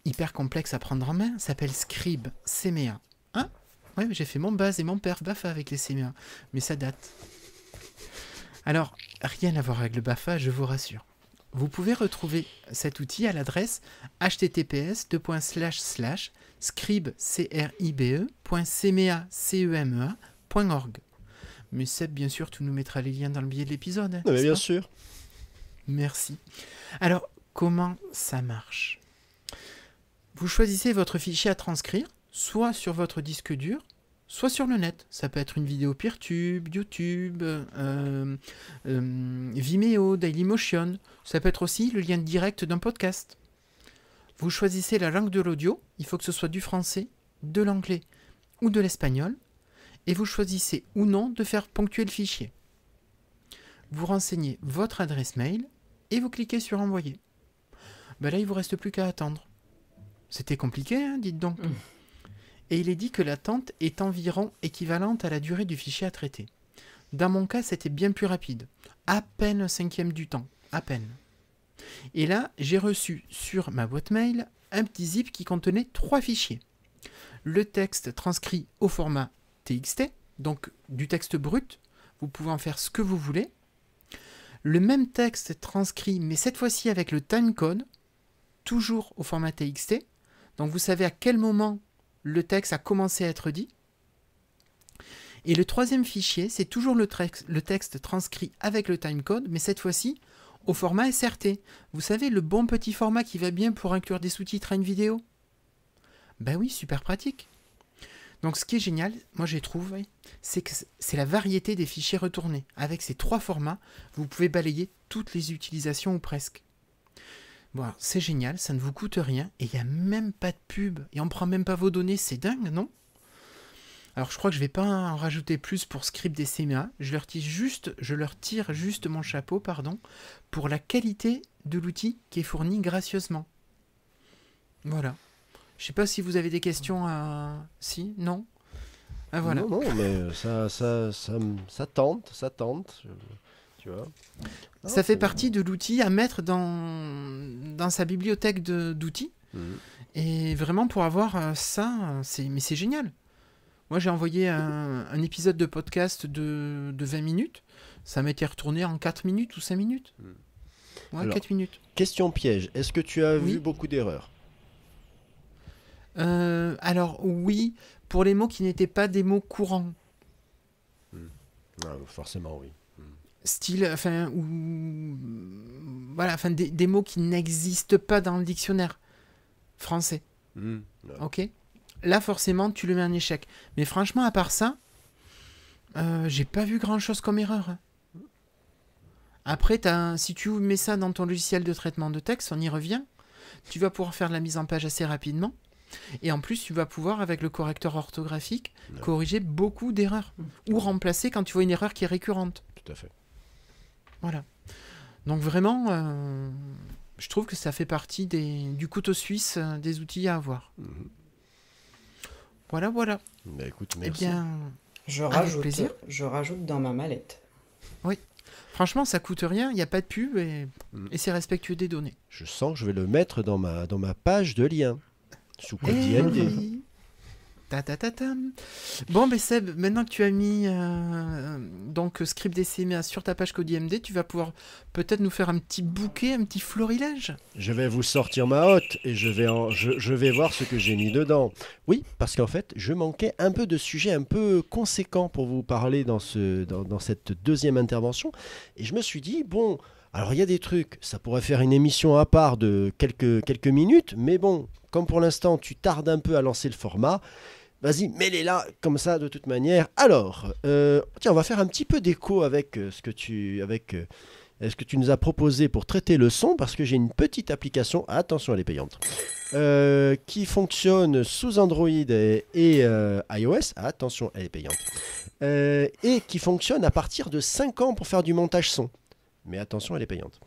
hyper complexe à prendre en main, s'appelle Scribe CMEA. Hein ? Ouais, j'ai fait mon base et mon perf baf avec les CMEA, mais ça date. Alors, rien à voir avec le BAFA, je vous rassure. Vous pouvez retrouver cet outil à l'adresse https://scribe.cemea.org. Mais Seb, bien sûr, tu nous mettras les liens dans le billet de l'épisode. Non, mais bien sûr. Merci. Alors, comment ça marche ? Vous choisissez votre fichier à transcrire, soit sur votre disque dur, soit sur le net. Ça peut être une vidéo Peertube, YouTube, Vimeo, Dailymotion. Ça peut être aussi le lien direct d'un podcast. Vous choisissez la langue de l'audio. Il faut que ce soit du français, de l'anglais ou de l'espagnol. Et vous choisissez ou non de faire ponctuer le fichier. Vous renseignez votre adresse mail et vous cliquez sur envoyer. Ben là, il ne vous reste plus qu'à attendre. C'était compliqué, hein, dites donc. Et il est dit que l'attente est environ équivalente à la durée du fichier à traiter. Dans mon cas, c'était bien plus rapide. À peine un cinquième du temps. À peine. Et là, j'ai reçu sur ma boîte mail un petit zip qui contenait 3 fichiers. Le texte transcrit au format TXT, donc du texte brut. Vous pouvez en faire ce que vous voulez. Le même texte transcrit, mais cette fois-ci avec le timecode, toujours au format TXT. Donc vous savez à quel moment le texte a commencé à être dit. Et le troisième fichier, c'est toujours le texte transcrit avec le timecode, mais cette fois-ci au format SRT. Vous savez, le bon petit format qui va bien pour inclure des sous-titres à une vidéo. Ben oui, super pratique. Donc ce qui est génial, moi j'ai trouvé, c'est que c'est la variété des fichiers retournés. Avec ces 3 formats, vous pouvez balayer toutes les utilisations ou presque. Bon, alors, c'est génial, ça ne vous coûte rien, et il n'y a même pas de pub, et on ne prend même pas vos données, c'est dingue, non ? Alors je crois que je ne vais pas en rajouter plus pour Scribe CMA, je leur tire juste mon chapeau, pour la qualité de l'outil qui est fourni gracieusement. Voilà. Je ne sais pas si vous avez des questions à... Si ? Non ? Ah voilà. Non, mais ça tente, tu vois. Non, ça fait partie de l'outil à mettre dans sa bibliothèque d'outils. Et vraiment, pour avoir ça, c'est génial. Moi, j'ai envoyé un épisode de podcast de 20 minutes. Ça m'a été retourné en 4 minutes ou 5 minutes. Ouais, alors, 4 minutes. Question piège. Est-ce que tu as vu beaucoup d'erreurs ? Alors, oui, pour les mots qui n'étaient pas des mots courants. Ah, forcément, oui. Style, des mots qui n'existent pas dans le dictionnaire français. Ouais. Ok ? Là, forcément, tu le mets en échec. Mais franchement, à part ça, j'ai pas vu grand-chose comme erreur. Après, si tu mets ça dans ton logiciel de traitement de texte, on y revient, tu vas pouvoir faire de la mise en page assez rapidement. Et en plus, tu vas pouvoir, avec le correcteur orthographique, corriger beaucoup d'erreurs. Ou remplacer quand tu vois une erreur qui est récurrente. Tout à fait. Voilà. Donc vraiment, je trouve que ça fait partie du couteau suisse des outils à avoir. Voilà. Bah, écoute, merci. Eh bien, je rajoute dans ma mallette. Oui. Franchement, ça coûte rien, il n'y a pas de pub et c'est respectueux des données. Je sens que je vais le mettre dans ma page de lien. Sous code IMD. Oui. Bon, ben Seb, maintenant que tu as mis donc Scribe CMA sur ta page code IMD, tu vas pouvoir peut-être nous faire un petit bouquet, un petit florilège. Je vais vous sortir ma hotte et je vais voir ce que j'ai mis dedans. Oui, parce qu'en fait, je manquais un peu de sujets un peu conséquents pour vous parler dans cette deuxième intervention. Et je me suis dit, bon, alors il y a des trucs, ça pourrait faire une émission à part de quelques minutes, mais bon, comme pour l'instant, tu tardes un peu à lancer le format, vas-y, mets-les là, comme ça, de toute manière. Alors, tiens, on va faire un petit peu d'écho avec ce que tu nous as proposé pour traiter le son, parce que j'ai une petite application, attention, elle est payante, qui fonctionne sous Android et iOS, attention, elle est payante, et qui fonctionne à partir de 5 ans pour faire du montage son. Mais attention, elle est payante.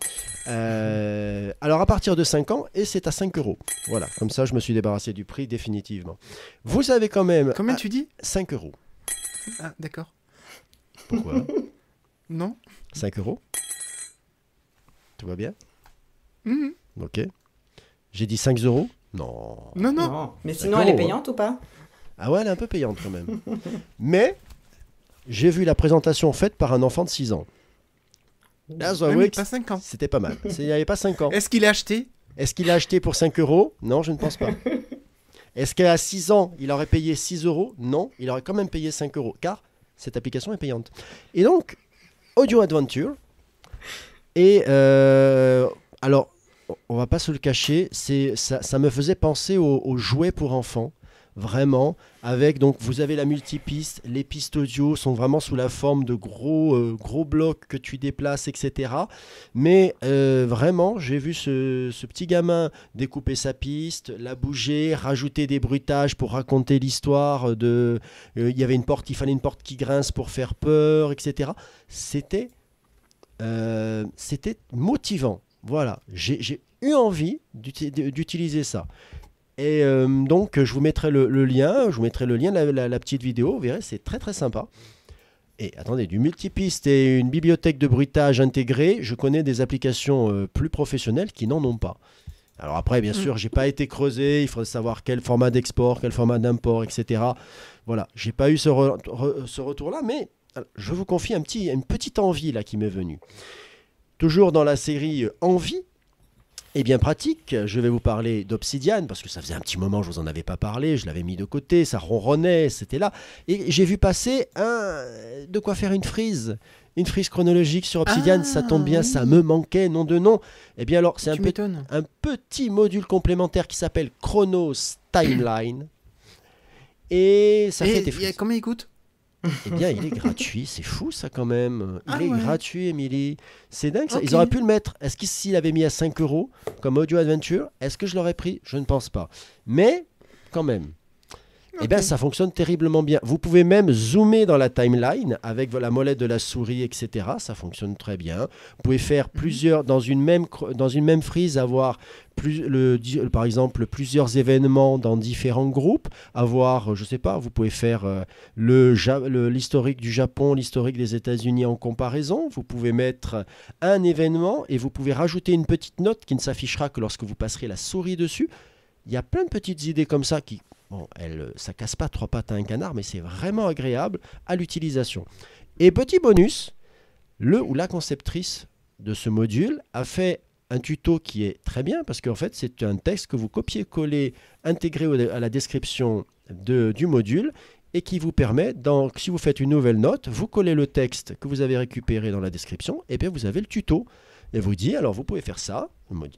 Alors, à partir de 5 ans, et c'est à 5 €. Voilà, comme ça, je me suis débarrassé du prix définitivement. Vous avez quand même... Combien tu dis ? 5 €. Ah, d'accord. Pourquoi ? Non. 5 €. Tout va bien ? Ok. J'ai dit 5 €. Non. Non. Mais sinon, elle est payante ou pas ? Ah ouais, elle est un peu payante quand même. Mais, j'ai vu la présentation faite par un enfant de 6 ans. Là, je dois Ouais, avouer mais que pas 5 ans. c'était pas mal. Il n'y avait pas 5 ans. Est-ce qu'il a acheté? Est-ce qu'il a acheté pour 5 euros? Non, je ne pense pas. Est-ce qu'à 6 ans, il aurait payé 6 euros? Non, il aurait quand même payé 5 euros, car cette application est payante. Et donc, Audio Adventure. Et alors, on va pas se le cacher, ça me faisait penser aux jouets pour enfants. Vraiment, avec donc vous avez la multipiste, les pistes audio sont vraiment sous la forme de gros blocs que tu déplaces, etc. Mais vraiment, j'ai vu ce petit gamin découper sa piste, la bouger, rajouter des bruitages pour raconter l'histoire de. Il y avait une porte, il fallait une porte qui grince pour faire peur, etc. C'était motivant. Voilà, j'ai eu envie d'utiliser ça. Et donc, je vous mettrai le lien, de la petite vidéo, vous verrez, c'est très très sympa. Et attendez, du multipiste et une bibliothèque de bruitage intégrée, je connais des applications plus professionnelles qui n'en ont pas. Alors après, bien sûr, j'ai pas été creusé, il faudrait savoir quel format d'export, quel format d'import, etc. Voilà, j'ai pas eu ce retour-là, mais je vous confie une petite envie là qui m'est venue. Toujours dans la série Envie, et bien pratique, je vais vous parler d'Obsidian, parce que ça faisait un petit moment que je vous en avais pas parlé, je l'avais mis de côté, ça ronronnait, c'était là. Et j'ai vu passer de quoi faire une frise chronologique sur Obsidian, ça tombe bien, ça me manquait, nom de nom. Et bien alors, c'est un petit module complémentaire qui s'appelle Chronos Timeline. Et ça fait des frises. Combien il coûte? Eh bien, il est gratuit, c'est fou ça quand même. Il est gratuit, Émilie. C'est dingue ça. Okay. Ils auraient pu le mettre. Est-ce que s'il avait mis à 5 euros comme Audio Adventure, est-ce que je l'aurais pris? Je ne pense pas. Mais quand même. Eh bien, ça fonctionne terriblement bien. Vous pouvez même zoomer dans la timeline avec la molette de la souris, etc. Ça fonctionne très bien. Vous pouvez faire plusieurs, dans une même frise, avoir par exemple plusieurs événements dans différents groupes. Avoir, je sais pas, vous pouvez faire l'historique du Japon, l'historique des États-Unis en comparaison. Vous pouvez mettre un événement et vous pouvez rajouter une petite note qui ne s'affichera que lorsque vous passerez la souris dessus. Il y a plein de petites idées comme ça qui... Bon, ça casse pas trois pattes à un canard, mais c'est vraiment agréable à l'utilisation. Et petit bonus, le ou la conceptrice de ce module a fait un tuto qui est très bien, parce qu'en fait, c'est un texte que vous copiez-collez, intégré à la description du module, et qui vous permet, si vous faites une nouvelle note, vous collez le texte que vous avez récupéré dans la description, et bien vous avez le tuto. Et vous dit, alors vous pouvez faire ça,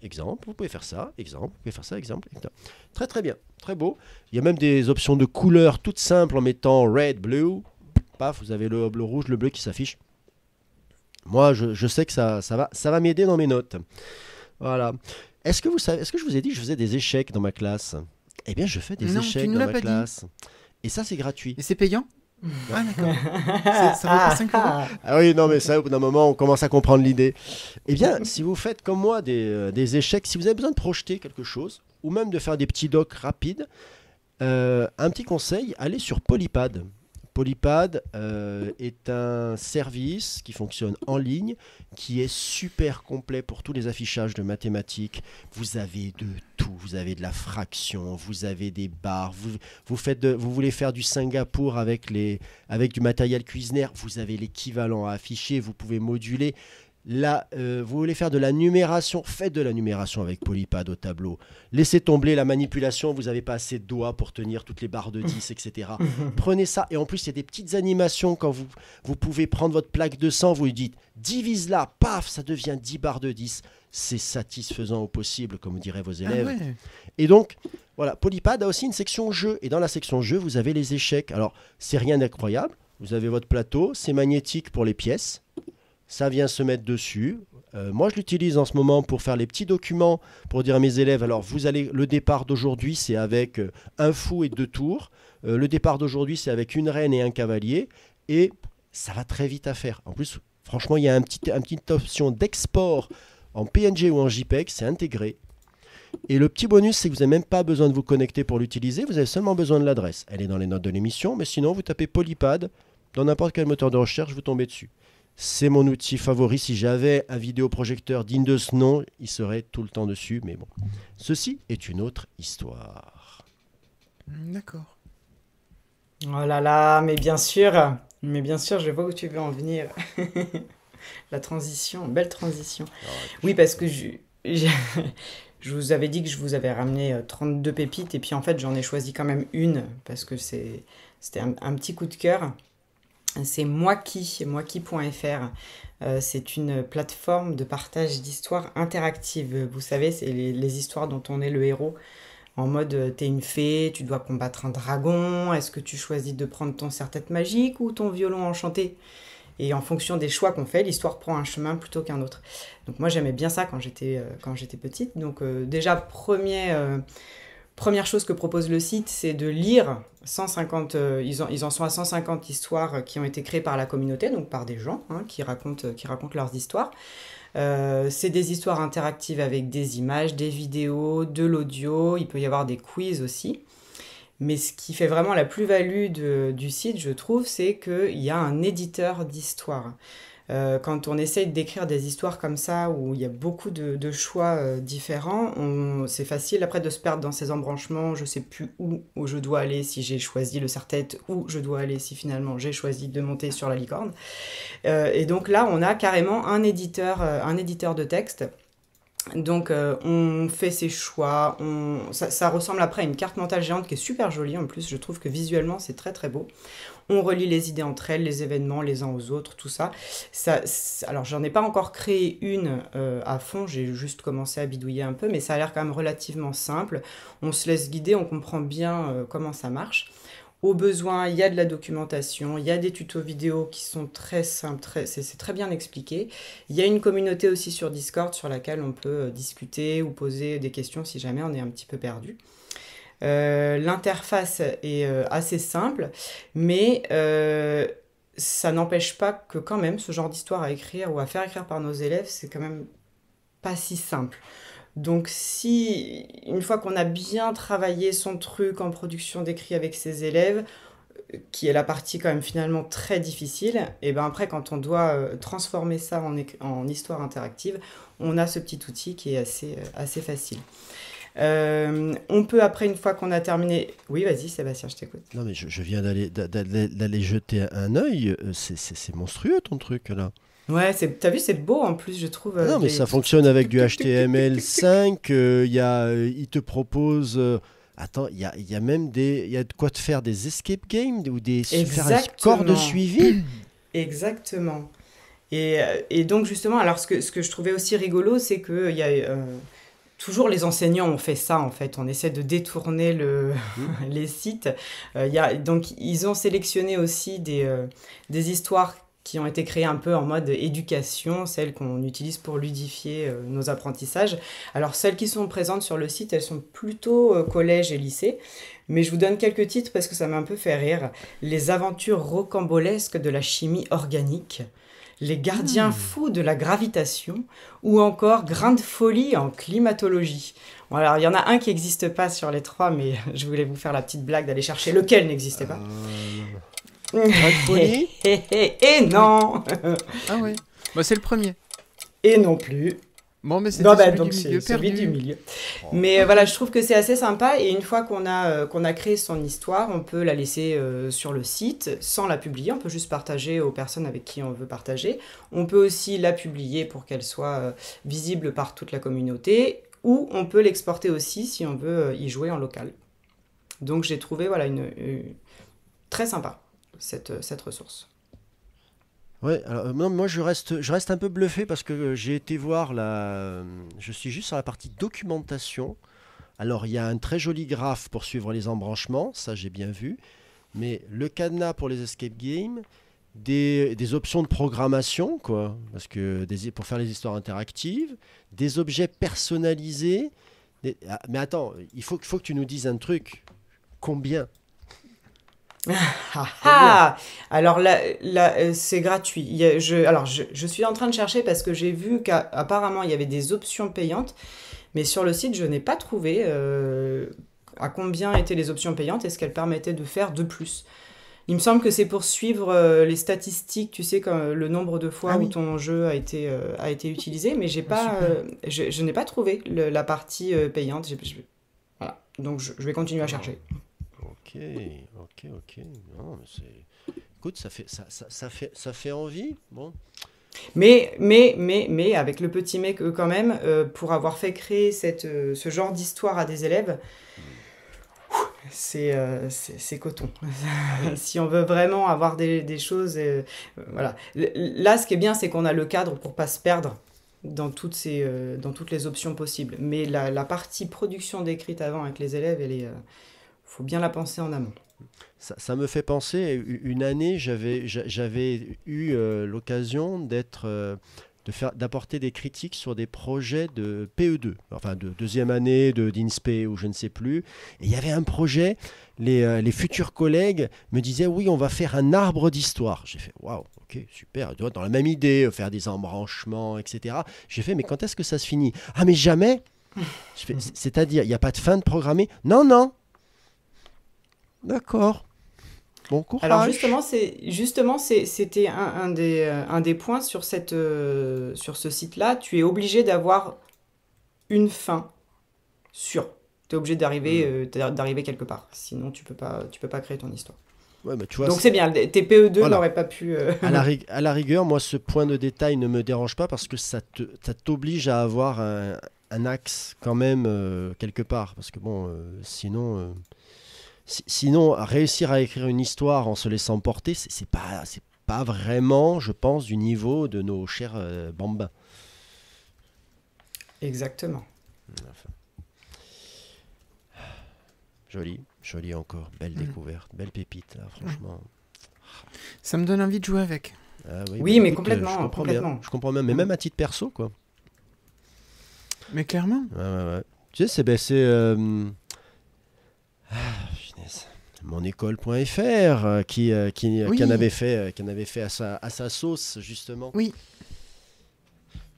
exemple, vous pouvez faire ça, exemple, vous pouvez faire ça, exemple. Très très bien, très beau. Il y a même des options de couleurs toutes simples en mettant red, blue, paf, vous avez le rouge, le bleu qui s'affiche. Moi, je sais que ça va m'aider dans mes notes. Voilà. Est-ce que je vous ai dit que je faisais des échecs dans ma classe? Eh bien, je fais des échecs dans ma classe. Et ça, c'est gratuit. Et c'est payant? Ah d'accord. Ça vaut pas 5 euros. Ah oui, non mais ça, au bout d'un moment, on commence à comprendre l'idée. Eh bien, si vous faites comme moi des échecs, si vous avez besoin de projeter quelque chose, ou même de faire des petits docs rapides, un petit conseil, allez sur Polypad. Polypad est un service qui fonctionne en ligne, qui est super complet pour tous les affichages de mathématiques. Vous avez de tout, vous avez de la fraction, vous avez des barres, vous voulez faire du Singapour avec du matériel cuisinaire, vous avez l'équivalent à afficher, vous pouvez moduler. Là, vous voulez faire de la numération, faites de la numération avec Polypad au tableau. Laissez tomber la manipulation, vous n'avez pas assez de doigts pour tenir toutes les barres de 10, etc. Prenez ça, et en plus, il y a des petites animations quand vous pouvez prendre votre plaque de sang, vous lui dites, divise-la, paf, ça devient 10 barres de 10. C'est satisfaisant au possible, comme diraient vos élèves. Ah ouais. Et donc, voilà, Polypad a aussi une section jeu, et dans la section jeu, vous avez les échecs. Alors, c'est rien d'incroyable, vous avez votre plateau, c'est magnétique pour les pièces. Ça vient se mettre dessus. Moi, je l'utilise en ce moment pour faire les petits documents, pour dire à mes élèves, alors le départ d'aujourd'hui, c'est avec un fou et 2 tours. Le départ d'aujourd'hui, c'est avec une reine et un cavalier. Et ça va très vite à faire. En plus, franchement, il y a une petite option d'export en PNG ou en JPEG, c'est intégré. Et le petit bonus, c'est que vous n'avez même pas besoin de vous connecter pour l'utiliser, vous avez seulement besoin de l'adresse. Elle est dans les notes de l'émission, mais sinon, vous tapez Polypad, dans n'importe quel moteur de recherche, vous tombez dessus. C'est mon outil favori. Si j'avais un vidéoprojecteur digne de ce nom, il serait tout le temps dessus. Mais bon, ceci est une autre histoire. D'accord. Oh là là, mais bien sûr, je vois où tu veux en venir. La transition, belle transition. Ah, Oui, parce que je vous avais dit que je vous avais ramené 32 pépites, et puis en fait, j'en ai choisi quand même une, parce que c'était un petit coup de cœur. C'est Moiki.fr. C'est une plateforme de partage d'histoires interactives. Vous savez, c'est les histoires dont on est le héros. En mode, t'es une fée, tu dois combattre un dragon, est-ce que tu choisis de prendre ton serre-tête magique ou ton violon enchanté? Et en fonction des choix qu'on fait, l'histoire prend un chemin plutôt qu'un autre. Donc moi j'aimais bien ça quand j'étais petite. Donc déjà, première chose que propose le site, c'est de lire 150, ils en sont à 150 histoires qui ont été créées par la communauté, donc par des gens qui racontent leurs histoires. C'est des histoires interactives avec des images, des vidéos, de l'audio, il peut y avoir des quiz aussi. Mais ce qui fait vraiment la plus-value du site, je trouve, c'est qu'il y a un éditeur d'histoires. Quand on essaye d'écrire des histoires comme ça, où il y a beaucoup de choix différents, c'est facile après de se perdre dans ces embranchements. Je ne sais plus où je dois aller si j'ai choisi le serre-tête, où je dois aller si finalement j'ai choisi de monter sur la licorne. Et donc là, on a carrément un éditeur de texte. Donc on fait ses choix, ça ressemble après à une carte mentale géante qui est super jolie en plus, je trouve que visuellement c'est très très beau. On relie les idées entre elles, les événements les uns aux autres, tout ça. Alors j'en ai pas encore créé une à fond, j'ai juste commencé à bidouiller un peu, mais ça a l'air quand même relativement simple. On se laisse guider, on comprend bien comment ça marche. Au besoin, il y a de la documentation, il y a des tutos vidéo qui sont très simples, c'est très bien expliqué. Il y a une communauté aussi sur Discord sur laquelle on peut discuter ou poser des questions si jamais on est un petit peu perdu. L'interface est assez simple, mais ça n'empêche pas que quand même ce genre d'histoire à écrire ou à faire écrire par nos élèves, c'est quand même pas si simple. Donc si, une fois qu'on a bien travaillé son truc en production d'écrit avec ses élèves, qui est la partie quand même finalement très difficile, et ben après quand on doit transformer ça en histoire interactive, on a ce petit outil qui est assez facile. On peut après, une fois qu'on a terminé... Oui, vas-y Sébastien, je t'écoute. Non mais je viens d'aller jeter un œil, c'est monstrueux ton truc là. Ouais, t'as vu, c'est beau en plus, je trouve. Non, mais ça fonctionne avec du HTML5. Il te propose. Attends, il y a même il y a de quoi te faire des escape games ou faire un score de suivi. Exactement. Et donc, justement, alors ce que je trouvais aussi rigolo, c'est que il y a. Toujours les enseignants ont fait ça en fait, on essaie de détourner les sites. Donc ils ont sélectionné aussi des histoires qui ont été créées un peu en mode éducation, celles qu'on utilise pour ludifier nos apprentissages. Alors celles qui sont présentes sur le site, elles sont plutôt collège et lycée, mais je vous donne quelques titres parce que ça m'a un peu fait rire. Les aventures rocambolesques de la chimie organique, les gardiens fous de la gravitation, ou encore Grain de folie en climatologie. Bon, alors il y en a un qui n'existe pas sur les trois, mais je voulais vous faire la petite blague d'aller chercher lequel n'existait pas. Grain de folie. Et non. Ah ouais, bah, c'est le premier. Et non plus. Bon, mais c'était celui donc du c'est milieu, celui perdu. du milieu. Mais voilà, je trouve que c'est assez sympa, et une fois qu'on a créé son histoire, on peut la laisser sur le site sans la publier, on peut juste partager aux personnes avec qui on veut partager. On peut aussi la publier pour qu'elle soit visible par toute la communauté, ou on peut l'exporter aussi si on veut y jouer en local. Donc j'ai trouvé voilà, une très sympa cette ressource. Ouais, alors, non, moi je reste un peu bluffé parce que j'ai été voir je suis juste sur la partie documentation. Alors il y a un très joli graphe pour suivre les embranchements, ça j'ai bien vu, mais le cadenas pour les escape games, des options de programmation, quoi, parce que pour faire les histoires interactives, des objets personnalisés. Mais attends, il faut que tu nous dises un truc. Combien ? Alors là, c'est gratuit. Je suis en train de chercher parce que j'ai vu qu'apparemment il y avait des options payantes, mais sur le site je n'ai pas trouvé à combien étaient les options payantes et ce qu'elles permettaient de faire de plus. Il me semble que c'est pour suivre les statistiques, tu sais, comme le nombre de fois où ton jeu a été utilisé, mais je n'ai pas trouvé la partie payante. Voilà. Donc je vais continuer à chercher. Ok. Non, mais écoute, ça fait envie. Bon. Mais avec le petit mais que quand même, pour avoir fait créer ce genre d'histoire à des élèves, c'est coton. Si on veut vraiment avoir des choses, voilà. Là, ce qui est bien, c'est qu'on a le cadre pour pas se perdre dans toutes les options possibles. Mais la partie production décrite avant avec les élèves, faut bien la penser en amont. Ça me fait penser, une année, j'avais eu l'occasion d'apporter des critiques sur des projets de PE2, enfin de deuxième année d'INSPE ou je ne sais plus. Et il y avait un projet, les futurs collègues me disaient oui, on va faire un arbre d'histoire. J'ai fait waouh, ok, super, dans la même idée, faire des embranchements, etc. J'ai fait mais quand est-ce que ça se finit? Ah mais jamais. C'est-à-dire, il n'y a pas de fin de programmée? Non, non. D'accord. Bon courage. Alors justement, c'était un des points sur ce site-là. Tu es obligé d'avoir une fin sûre. Tu es obligé d'arriver quelque part. Sinon, tu peux pas créer ton histoire. Ouais, mais tu vois, donc c'est bien. Tes PE2 voilà. n'auraient pas pu... À la rigueur, moi, ce point de détail ne me dérange pas parce que ça t'oblige à avoir un axe quand même quelque part. Parce que bon, sinon... Sinon, réussir à écrire une histoire en se laissant porter, c'est pas vraiment, je pense, du niveau de nos chers bambins. Exactement. Enfin. Joli encore, belle découverte, belle pépite, là, franchement. Ça me donne envie de jouer avec. Ah oui, mais écoute, complètement. Je comprends bien, mais même à titre perso, quoi. Mais clairement. Ouais. Tu sais, c'est monécole.fr qui en avait fait à sa sauce, justement. Oui.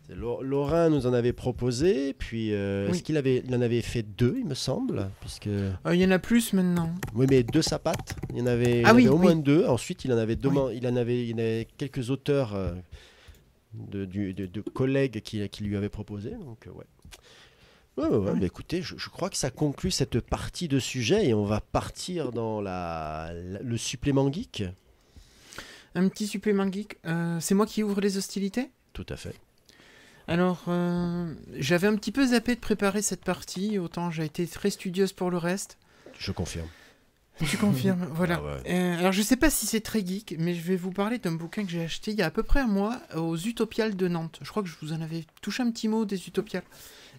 Laurent nous en avait proposé, puis est-ce qu'il en avait fait 2, il me semble, puisque... Il y en a plus maintenant. Oui, mais 2 sa patte. Il y en avait, au moins 2. Ensuite, il en avait il en avait quelques auteurs de collègues qui lui avaient proposé. Donc, ouais. Ouais. Mais écoutez, je crois que ça conclut cette partie de sujet et on va partir dans le supplément geek. Un petit supplément geek. C'est moi qui ouvre les hostilités ? Tout à fait. Alors, j'avais un petit peu zappé de préparer cette partie, autant j'ai été très studieuse pour le reste. Je confirme. Tu confirmes, voilà. Ah ouais. Alors, je sais pas si c'est très geek, mais je vais vous parler d'un bouquin que j'ai acheté il y a à peu près un mois aux Utopiales de Nantes. Je crois que je vous en avais touché un petit mot des Utopiales.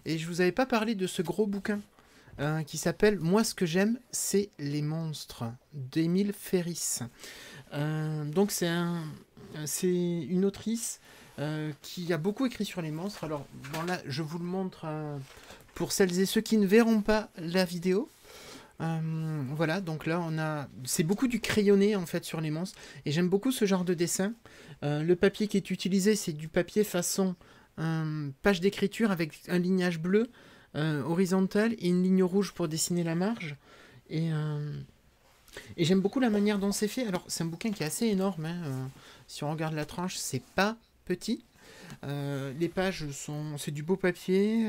Et je vous avais pas parlé de ce gros bouquin qui s'appelle « Moi, ce que j'aime, c'est les monstres » d'Émile Ferris. Donc, c'est une autrice qui a beaucoup écrit sur les monstres. Alors, bon, là, je vous le montre pour celles et ceux qui ne verront pas la vidéo. Voilà, donc là, c'est beaucoup du crayonné, en fait, sur les monstres. Et j'aime beaucoup ce genre de dessin. Le papier qui est utilisé, c'est du papier façon page d'écriture avec un lignage bleu horizontal et une ligne rouge pour dessiner la marge. Et j'aime beaucoup la manière dont c'est fait. Alors, c'est un bouquin qui est assez énorme. Si on regarde la tranche, c'est pas petit. Les pages c'est du beau papier.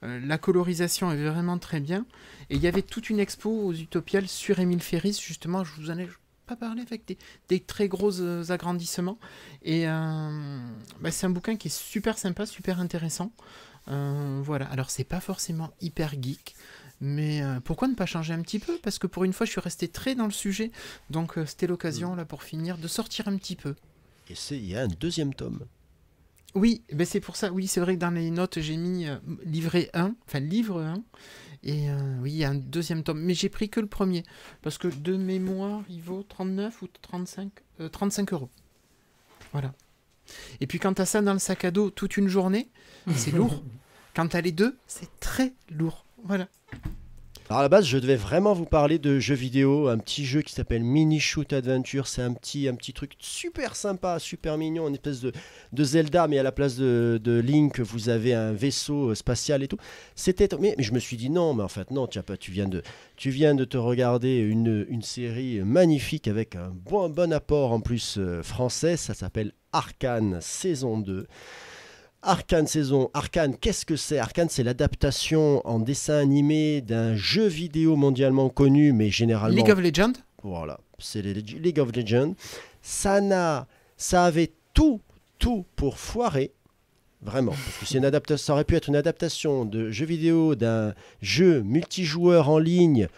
La colorisation est vraiment très bien. Et il y avait toute une expo aux Utopiales sur Émile Ferris. Justement, je vous en ai pas parlé avec des très gros agrandissements. Et c'est un bouquin qui est super sympa, super intéressant. Voilà. Alors, c'est pas forcément hyper geek. Mais pourquoi ne pas changer un petit peu? Parce que pour une fois, je suis resté très dans le sujet. Donc, c'était l'occasion, là, pour finir, de sortir un petit peu. Et il y a un 2e tome. Oui, c'est pour ça. Oui, c'est vrai que dans les notes, j'ai mis livre 1. Et oui, il y a un 2e tome. Mais j'ai pris que le premier. Parce que de mémoire, il vaut 39 ou 35 €. Voilà. Et puis quand t'as ça dans le sac à dos toute une journée, c'est lourd. Quand t'as les deux, c'est très lourd. Voilà. Alors à la base, je devais vraiment vous parler de jeux vidéo, un petit jeu qui s'appelle Mini Shoot Adventure. C'est un petit truc super sympa, super mignon, une espèce de Zelda, mais à la place de Link, vous avez un vaisseau spatial et tout. Mais je me suis dit non, mais en fait non, tu viens de te regarder une série magnifique avec un bon apport en plus français. Ça s'appelle Arcane saison 2. Arcane, qu'est-ce que c'est? Arcane, c'est l'adaptation en dessin animé d'un jeu vidéo mondialement connu, mais généralement... League of Legends. Voilà, c'est League of Legends. Ça avait tout tout pour foirer. Vraiment, parce que ça aurait pu être une adaptation de jeu vidéo, d'un jeu multijoueur en ligne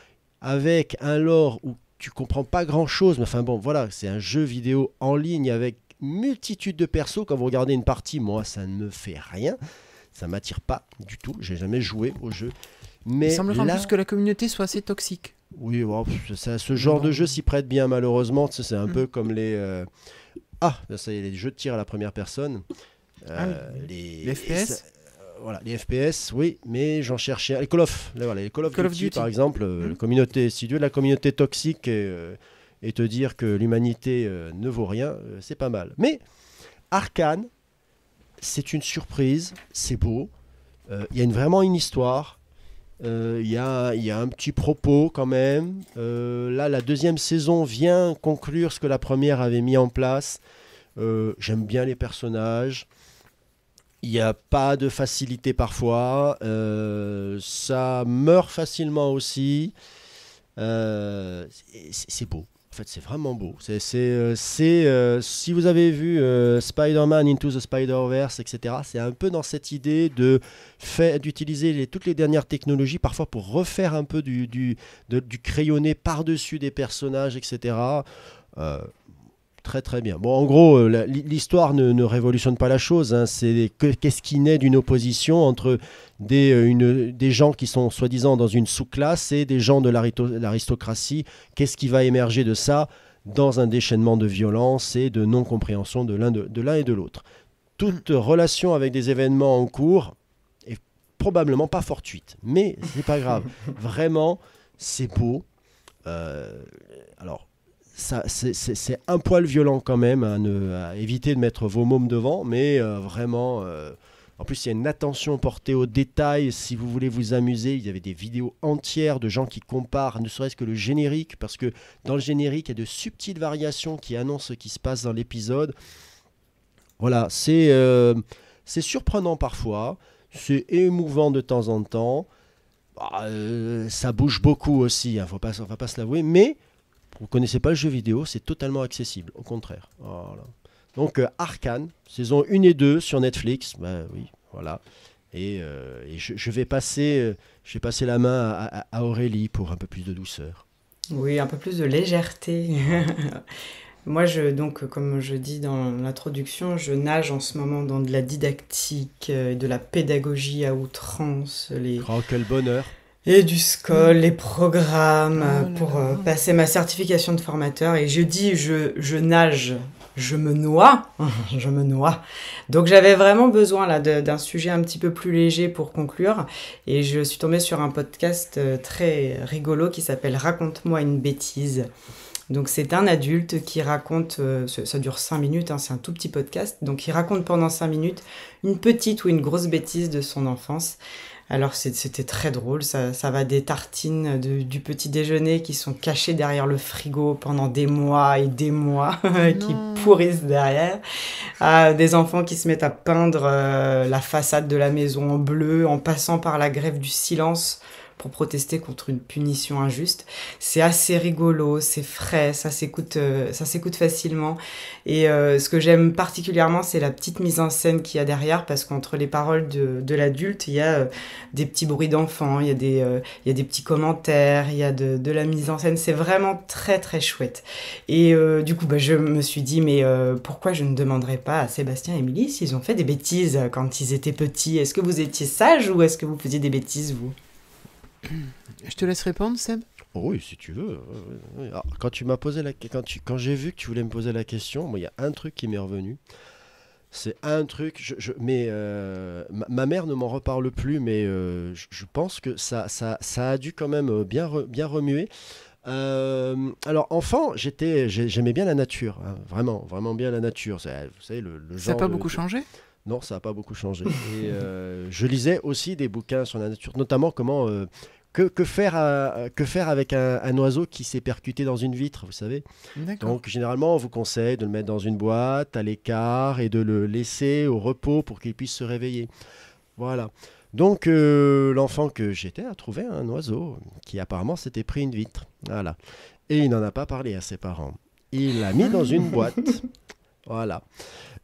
avec un lore où tu comprends pas grand-chose, mais enfin bon, voilà, c'est un jeu vidéo en ligne avec multitude de persos. Quand vous regardez une partie, moi, ça ne me fait rien, ça m'attire pas du tout, j'ai jamais joué au jeu. Mais Il semblerait là, en plus que la communauté soit assez toxique. oui, bon, ce genre de jeu s'y prête bien malheureusement, tu sais, c'est un peu comme les... ça y est, les jeux de tir à la première personne. Les FPS voilà, les FPS, oui, mais j'en cherchais. Les Call of Duty, par exemple, si tu veux, la communauté toxique et te dire que l'humanité ne vaut rien, c'est pas mal. Mais Arcane, c'est une surprise, c'est beau, il y a vraiment une histoire, il y a un petit propos quand même. Là, la deuxième saison vient conclure ce que la première avait mis en place. J'aime bien les personnages. Il n'y a pas de facilité parfois. Ça meurt facilement aussi. C'est beau. En fait, c'est vraiment beau. Si vous avez vu Spider-Man Into the Spider-Verse, etc., c'est un peu dans cette idée d'utiliser toutes les dernières technologies, parfois pour refaire un peu du crayonné par-dessus des personnages, etc. Très très bien. Bon, en gros, l'histoire ne révolutionne pas la chose. Hein. Qu'est-ce qui naît d'une opposition entre des gens qui sont soi-disant dans une sous-classe et des gens de l'aristocratie. Qu'est-ce qui va émerger de ça dans un déchaînement de violence et de non-compréhension de l'un et de l'autre. Toute relation avec des événements en cours est probablement pas fortuite, mais c'est pas grave. Vraiment, c'est beau. Alors, ça, c'est un poil violent quand même, à éviter de mettre vos mômes devant, mais vraiment, en plus il y a une attention portée aux détails. Si vous voulez vous amuser, il y avait des vidéos entières de gens qui comparent, ne serait-ce que le générique, parce que dans le générique, il y a de subtiles variations qui annoncent ce qui se passe dans l'épisode. Voilà, c'est surprenant parfois, c'est émouvant de temps en temps, ça bouge beaucoup aussi, hein, on va pas se l'avouer, mais vous ne connaissez pas le jeu vidéo, c'est totalement accessible, au contraire. Voilà. Donc Arcane, saison 1 et 2 sur Netflix, oui, voilà. Et je vais passer la main à Aurélie pour un peu plus de douceur. Oui, un peu plus de légèreté. Moi, donc, comme je dis dans l'introduction, je nage en ce moment dans de la didactique, de la pédagogie à outrance. Oh, quel bonheur! Et du SCOL, les programmes pour passer ma certification de formateur. Et je dis, je nage, je me noie, je me noie. Donc j'avais vraiment besoin là d'un sujet un petit peu plus léger pour conclure. Et je suis tombée sur un podcast très rigolo qui s'appelle « Raconte-moi une bêtise ». Donc c'est un adulte qui raconte, ça dure 5 minutes, hein, c'est un tout petit podcast, donc il raconte pendant 5 minutes une petite ou une grosse bêtise de son enfance. Alors c'était très drôle, ça va des tartines du petit déjeuner qui sont cachées derrière le frigo pendant des mois et des mois, qui pourrissent derrière, à des enfants qui se mettent à peindre la façade de la maison en bleu en passant par la grève du silence pour protester contre une punition injuste. C'est assez rigolo, c'est frais, ça s'écoute facilement. Et ce que j'aime particulièrement, c'est la petite mise en scène qu'il y a derrière, parce qu'entre les paroles de l'adulte, il y a des petits bruits d'enfants, il y a des petits commentaires, il y a de la mise en scène. C'est vraiment très très chouette. Et du coup, je me suis dit, mais pourquoi je ne demanderais pas à Sébastien et Émilie s'ils ont fait des bêtises quand ils étaient petits? Est-ce que vous étiez sages ou est-ce que vous faisiez des bêtises, vous? Je te laisse répondre, Seb. Oh oui, si tu veux. Alors, quand tu m'as posé quand j'ai vu que tu voulais me poser la question, moi, il y a un truc qui m'est revenu. C'est un truc, ma mère ne m'en reparle plus, mais je pense que ça a dû quand même bien remuer. Alors enfant, j'aimais bien la nature, hein, vraiment, vraiment bien la nature. Vous savez, le genre. Ça n'a pas beaucoup changé ? Non, ça n'a pas beaucoup changé. Et je lisais aussi des bouquins sur la nature, notamment comment que faire avec un oiseau qui s'est percuté dans une vitre, vous savez. D'accord. Donc généralement, on vous conseille de le mettre dans une boîte à l'écart et de le laisser au repos pour qu'il puisse se réveiller. Voilà. Donc l'enfant que j'étais a trouvé un oiseau qui apparemment s'était pris une vitre. Voilà. Et il n'en a pas parlé à ses parents. Il l'a mis dans une boîte. Voilà.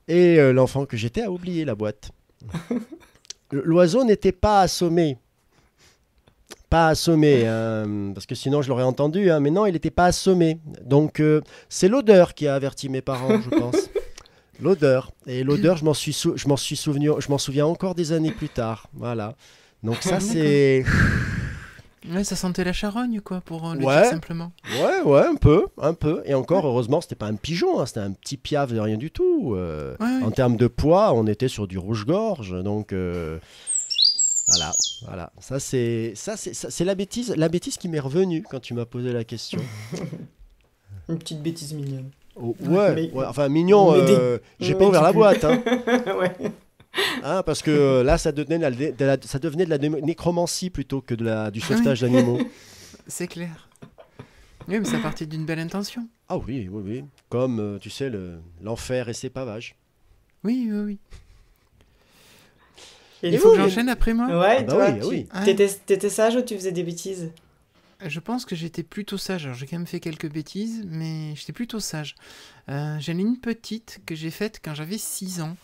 Et l'enfant que j'étais a oublié la boîte. L'oiseau n'était pas assommé. Pas assommé, hein, parce que sinon je l'aurais entendu, hein, mais non, il n'était pas assommé. Donc c'est l'odeur qui a averti mes parents, je pense. L'odeur. Et l'odeur, je m'en souviens encore des années plus tard. Voilà. Donc ça, c'est... Ouais, ça sentait la charogne, quoi, pour le Ouais. dire simplement. Ouais, un peu. Et encore, heureusement, c'était pas un pigeon, hein, c'était un petit piaf de rien du tout. Ouais. En termes de poids, on était sur du rouge-gorge, donc voilà. Ça c'est la bêtise qui m'est revenue quand tu m'as posé la question. Une petite bêtise mignonne. Oh, Mais- enfin mignon. mais J'ai mais pas ouvert la tu- boîte, hein. Ouais. Hein, parce que là, ça devenait ça devenait de la nécromancie plutôt que du sauvetage d'animaux. C'est clair. Oui, mais ça partait d'une belle intention. Ah oui. Comme, tu sais, l'enfer et ses pavages. Oui. Et Il faut que vous, j'enchaîne après moi. Ouais, Ah bah toi, oui, oui. t'étais sage ou tu faisais des bêtises? Je pense que j'étais plutôt sage. Alors, j'ai quand même fait quelques bêtises, mais j'étais plutôt sage. J'en ai une petite que j'ai faite quand j'avais 6 ans.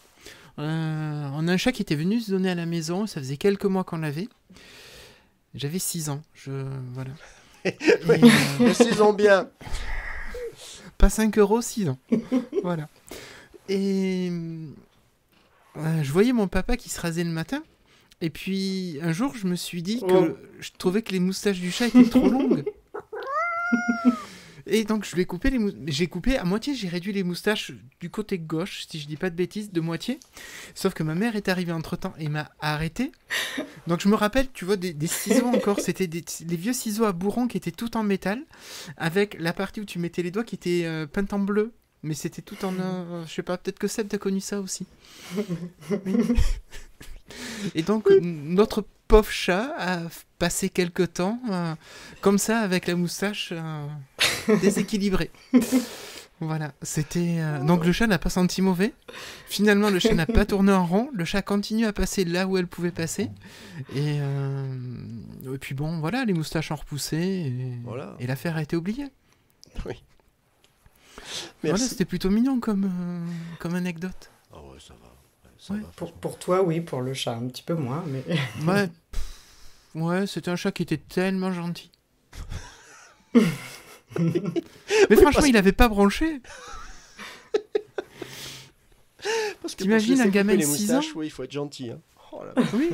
On a un chat qui était venu se donner à la maison. Ça faisait quelques mois qu'on l'avait. J'avais 6 ans. Voilà. Précisons bien. Pas 5 €, 6 ans. Voilà. Et je voyais mon papa qui se rasait le matin. Et puis, un jour, je me suis dit que Oh. je trouvais que les moustaches du chat étaient trop longues. Et donc, je lui ai coupé j'ai coupé à moitié, j'ai réduit les moustaches du côté gauche, si je dis pas de bêtises, de moitié. Sauf que ma mère est arrivée entre-temps et m'a arrêté. Donc, je me rappelle, tu vois, des ciseaux encore. C'était les vieux ciseaux à bourron qui étaient tout en métal, avec la partie où tu mettais les doigts qui était peinte en bleu. Mais c'était tout en... je sais pas, peut-être que Seb, t'as connu ça aussi. Oui. Et donc, notre pauvre chat a passé quelques temps comme ça, avec la moustache déséquilibrée. Voilà, c'était... Donc, le chat n'a pas senti mauvais. Finalement, le chat n'a pas tourné en rond. Le chat continue à passer là où elle pouvait passer. Et puis bon, voilà, les moustaches ont repoussé. Voilà. Et l'affaire a été oubliée. Oui. Voilà, Merci. c'était plutôt mignon comme anecdote. Ah ouais, ça va. Ça Ouais. va. Pour toi, oui, pour le chat, un petit peu moins, mais... Ouais, c'était un chat qui était tellement gentil. Mais franchement, il avait pas branché. Parce que T'imagines pour se un laisser gamin couper de les 6 ans? moustaches, oui, il faut être gentil. Hein. Oh là là. Oui.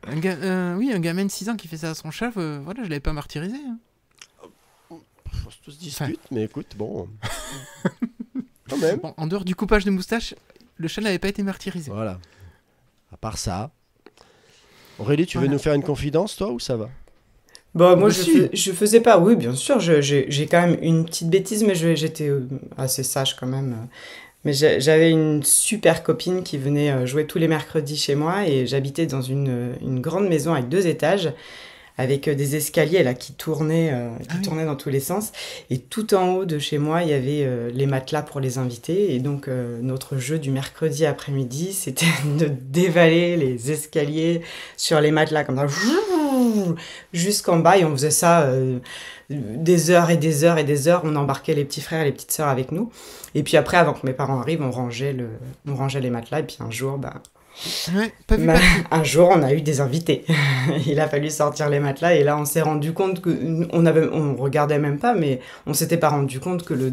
Un gamin de 6 ans qui fait ça à son chat, voilà, je l'avais pas martyrisé. Hein. Ça se dispute, mais écoute, bon. Quand même. Bon, en dehors du coupage de moustache, le chat n'avait pas été martyrisé. Voilà. À part ça. Aurélie, tu veux Voilà. nous faire une confidence, toi, ou ça va? Bon, moi, Bah, si. je faisais pas... Oui, bien sûr, j'ai quand même une petite bêtise, mais j'étais assez sage quand même. Mais j'avais une super copine qui venait jouer tous les mercredis chez moi, et j'habitais dans une grande maison avec 2 étages, avec des escaliers là qui tournaient dans tous les sens. Et tout en haut de chez moi, il y avait les matelas pour les invités. Et donc, notre jeu du mercredi après-midi, c'était de dévaler les escaliers sur les matelas, comme ça, jusqu'en bas. Et on faisait ça des heures et des heures et des heures. On embarquait les petits frères et les petites sœurs avec nous. Et puis après, avant que mes parents arrivent, on rangeait les matelas. Et puis un jour, Ouais, pas vu, bah, pas vu. un jour, on a eu des invités. Il a fallu sortir les matelas et là, on s'est rendu compte que on regardait même pas, mais on s'était pas rendu compte que le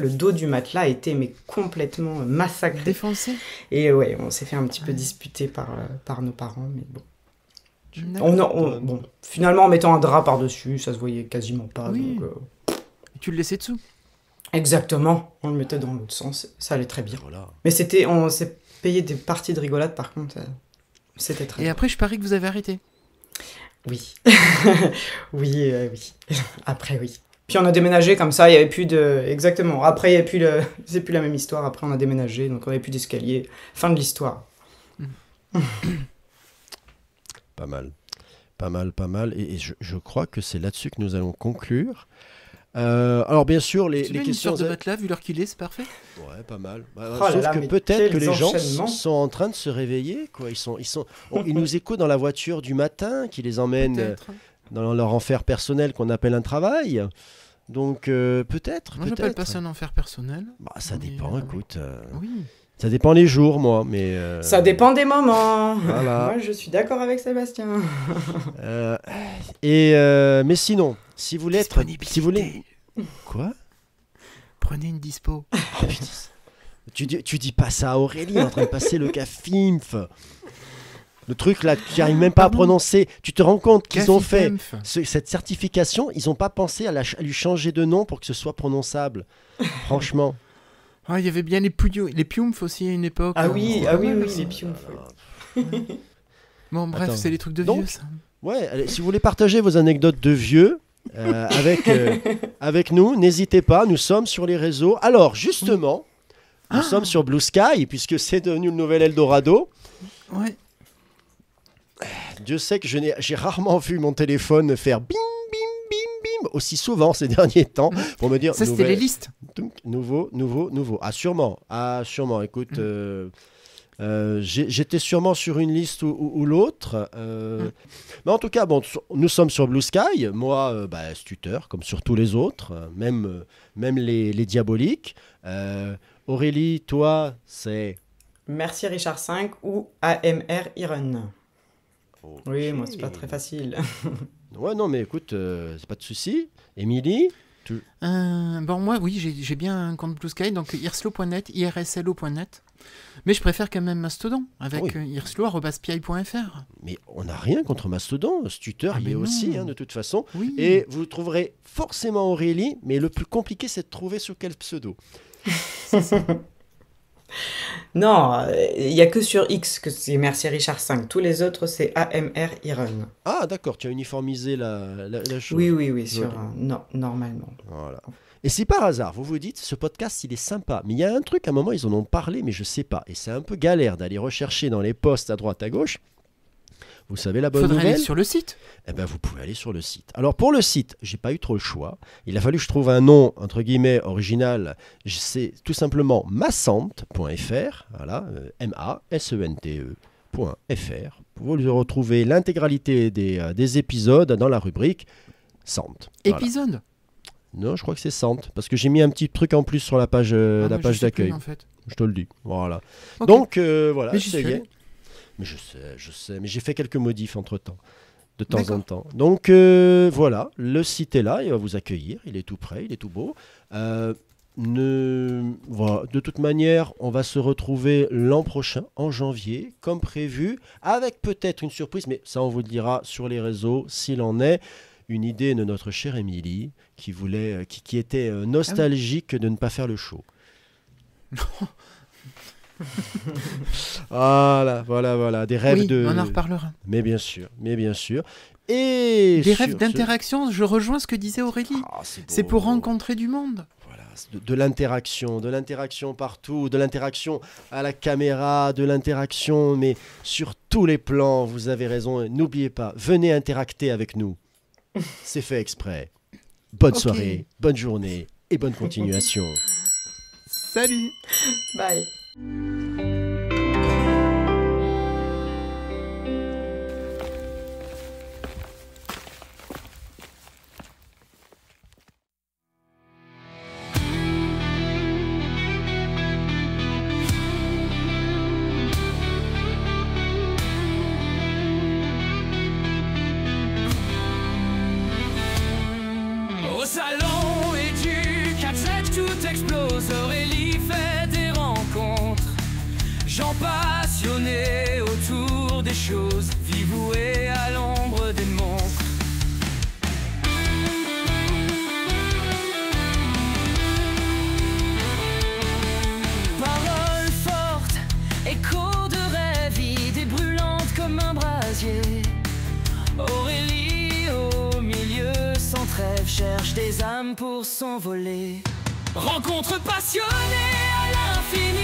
dos du matelas était mais complètement massacré. Défoncé. Et ouais, on s'est fait un petit peu disputer par nos parents, mais bon. D'accord. Bon, finalement, en mettant un drap par-dessus, ça se voyait quasiment pas. Oui. Donc, Et tu le laissais dessous. exactement, on le mettait dans l'autre sens, ça allait très bien. Voilà. Mais on s'est payé des parties de rigolade par contre, c'était très Et bien. après, je parie que vous avez arrêté. Oui. Oui. Après, oui. Puis on a déménagé comme ça, il y avait plus de... Exactement. Après, il y avait plus c'est plus la même histoire. Après, on a déménagé, donc on n'avait plus d'escalier. Fin de l'histoire. Pas mal. Pas mal. Et je crois que c'est là-dessus que nous allons conclure. Alors, bien sûr, les C'est bien une questions... histoire de matelas, vu l'heure qu'il est, c'est parfait. Ouais, pas mal. Oh là Sauf là, que mais peut-être que quels les gens enchaînements. sont en train de se réveiller, quoi. Ils nous écoutent dans la voiture du matin, qui les emmène Peut-être. dans leur enfer personnel qu'on appelle un travail. Donc peut-être. Moi, j'appelle pas ça un enfer personnel. Bah, ça Mais, dépend, écoute. Oui. Ça dépend les jours, moi, mais... Ça dépend des moments. Voilà. Moi, je suis d'accord avec Sébastien. Mais sinon, si vous voulez être... Si vous voulez... Quoi? Prenez une dispo. Oh, putain. Tu dis pas ça à Aurélie, en train de passer le CAFIMF. Le truc là, tu n'arrives même pas à prononcer. Tu te rends compte qu'ils ont fait cette certification, ils n'ont pas pensé à lui changer de nom pour que ce soit prononçable. Franchement. Ah, il y avait bien les Piumf aussi à une époque. Ah oui, les Piumf. Bon, bref, Attends. c'est les trucs de Donc, vieux, ça. Ouais, allez, si vous voulez partager vos anecdotes de vieux avec nous, n'hésitez pas, nous sommes sur les réseaux. Alors, justement, nous sommes sur Blue Sky, puisque c'est devenu le nouvel Eldorado. Ouais. Dieu sait que j'ai rarement vu mon téléphone faire bim, bim, bim, bim aussi souvent ces derniers temps pour me dire... Ça, c'était les listes. Nouveau. Ah, sûrement. Écoute, j'étais sûrement sur une liste ou l'autre. Mais en tout cas, bon, nous sommes sur Blue Sky. Moi, Stutter, comme sur tous les autres, même les diaboliques. Aurélie, toi, c'est... Merci Richard V ou AMR Iron. Okay. Oui, moi, c'est pas très facile. Ouais, non, mais écoute, c'est pas de souci. Émilie Bon, moi, oui, j'ai bien un compte Blue Sky, donc irslo.net, irslo.net. Mais je préfère quand même Mastodon, avec irslo@pi.fr. Mais on n'a rien contre Mastodon. Stutter, il est aussi, de toute façon. Oui. Et vous trouverez forcément Aurélie, mais le plus compliqué, c'est de trouver sur quel pseudo. Non, il n'y a que sur X que c'est Merci Richard V. Tous les autres, c'est AMR Iron. Ah, d'accord, tu as uniformisé la chose. Oui, normalement. Voilà. Et si par hasard, vous vous dites, ce podcast, il est sympa, mais il y a un truc, à un moment, ils en ont parlé, mais je sais pas. Et c'est un peu galère d'aller rechercher dans les posts à droite, à gauche. Vous savez la bonne nouvelle ? Faudrait aller sur le site. Eh bien, vous pouvez aller sur le site. Alors, pour le site, j'ai pas eu trop le choix. Il a fallu que je trouve un nom, entre guillemets, original. C'est tout simplement massente.fr. Voilà, MASENTE.fr. Vous retrouvez l'intégralité des épisodes dans la rubrique Sante. Voilà. Épisode ? Non, je crois que c'est Sante. Parce que j'ai mis un petit truc en plus sur la page d'accueil. Plus, en fait. Je te le dis. Voilà. Okay. Donc, voilà, mais ça y est. Mais je sais. Mais j'ai fait quelques modifs entre-temps. De temps en temps. Donc, voilà. Le site est là. Il va vous accueillir. Il est tout prêt. Il est tout beau. Voilà. De toute manière, on va se retrouver l'an prochain, en janvier, comme prévu, avec peut-être une surprise. Mais ça, on vous le dira sur les réseaux, s'il en est. Une idée de notre chère Émilie, qui était nostalgique de ne pas faire le show. Voilà, des rêves de... on en reparlera. Mais bien sûr. Et des rêves d'interaction, je rejoins ce que disait Aurélie. C'est pour rencontrer du monde. Voilà, de l'interaction partout, de l'interaction à la caméra, de l'interaction, mais sur tous les plans, vous avez raison. N'oubliez pas, venez interacter avec nous. C'est fait exprès. Bonne soirée, bonne journée et bonne continuation. Salut. Bye. Au salon édu, 4-7, tout explose. Aurélie fait des rencontres. Gens passionnés autour des choses, vivoués à l'ombre des montres. Paroles fortes, échos de rêve, idées brûlantes comme un brasier. Aurélie au milieu sans trêve cherche des âmes pour s'envoler. Rencontre passionnée à l'infini.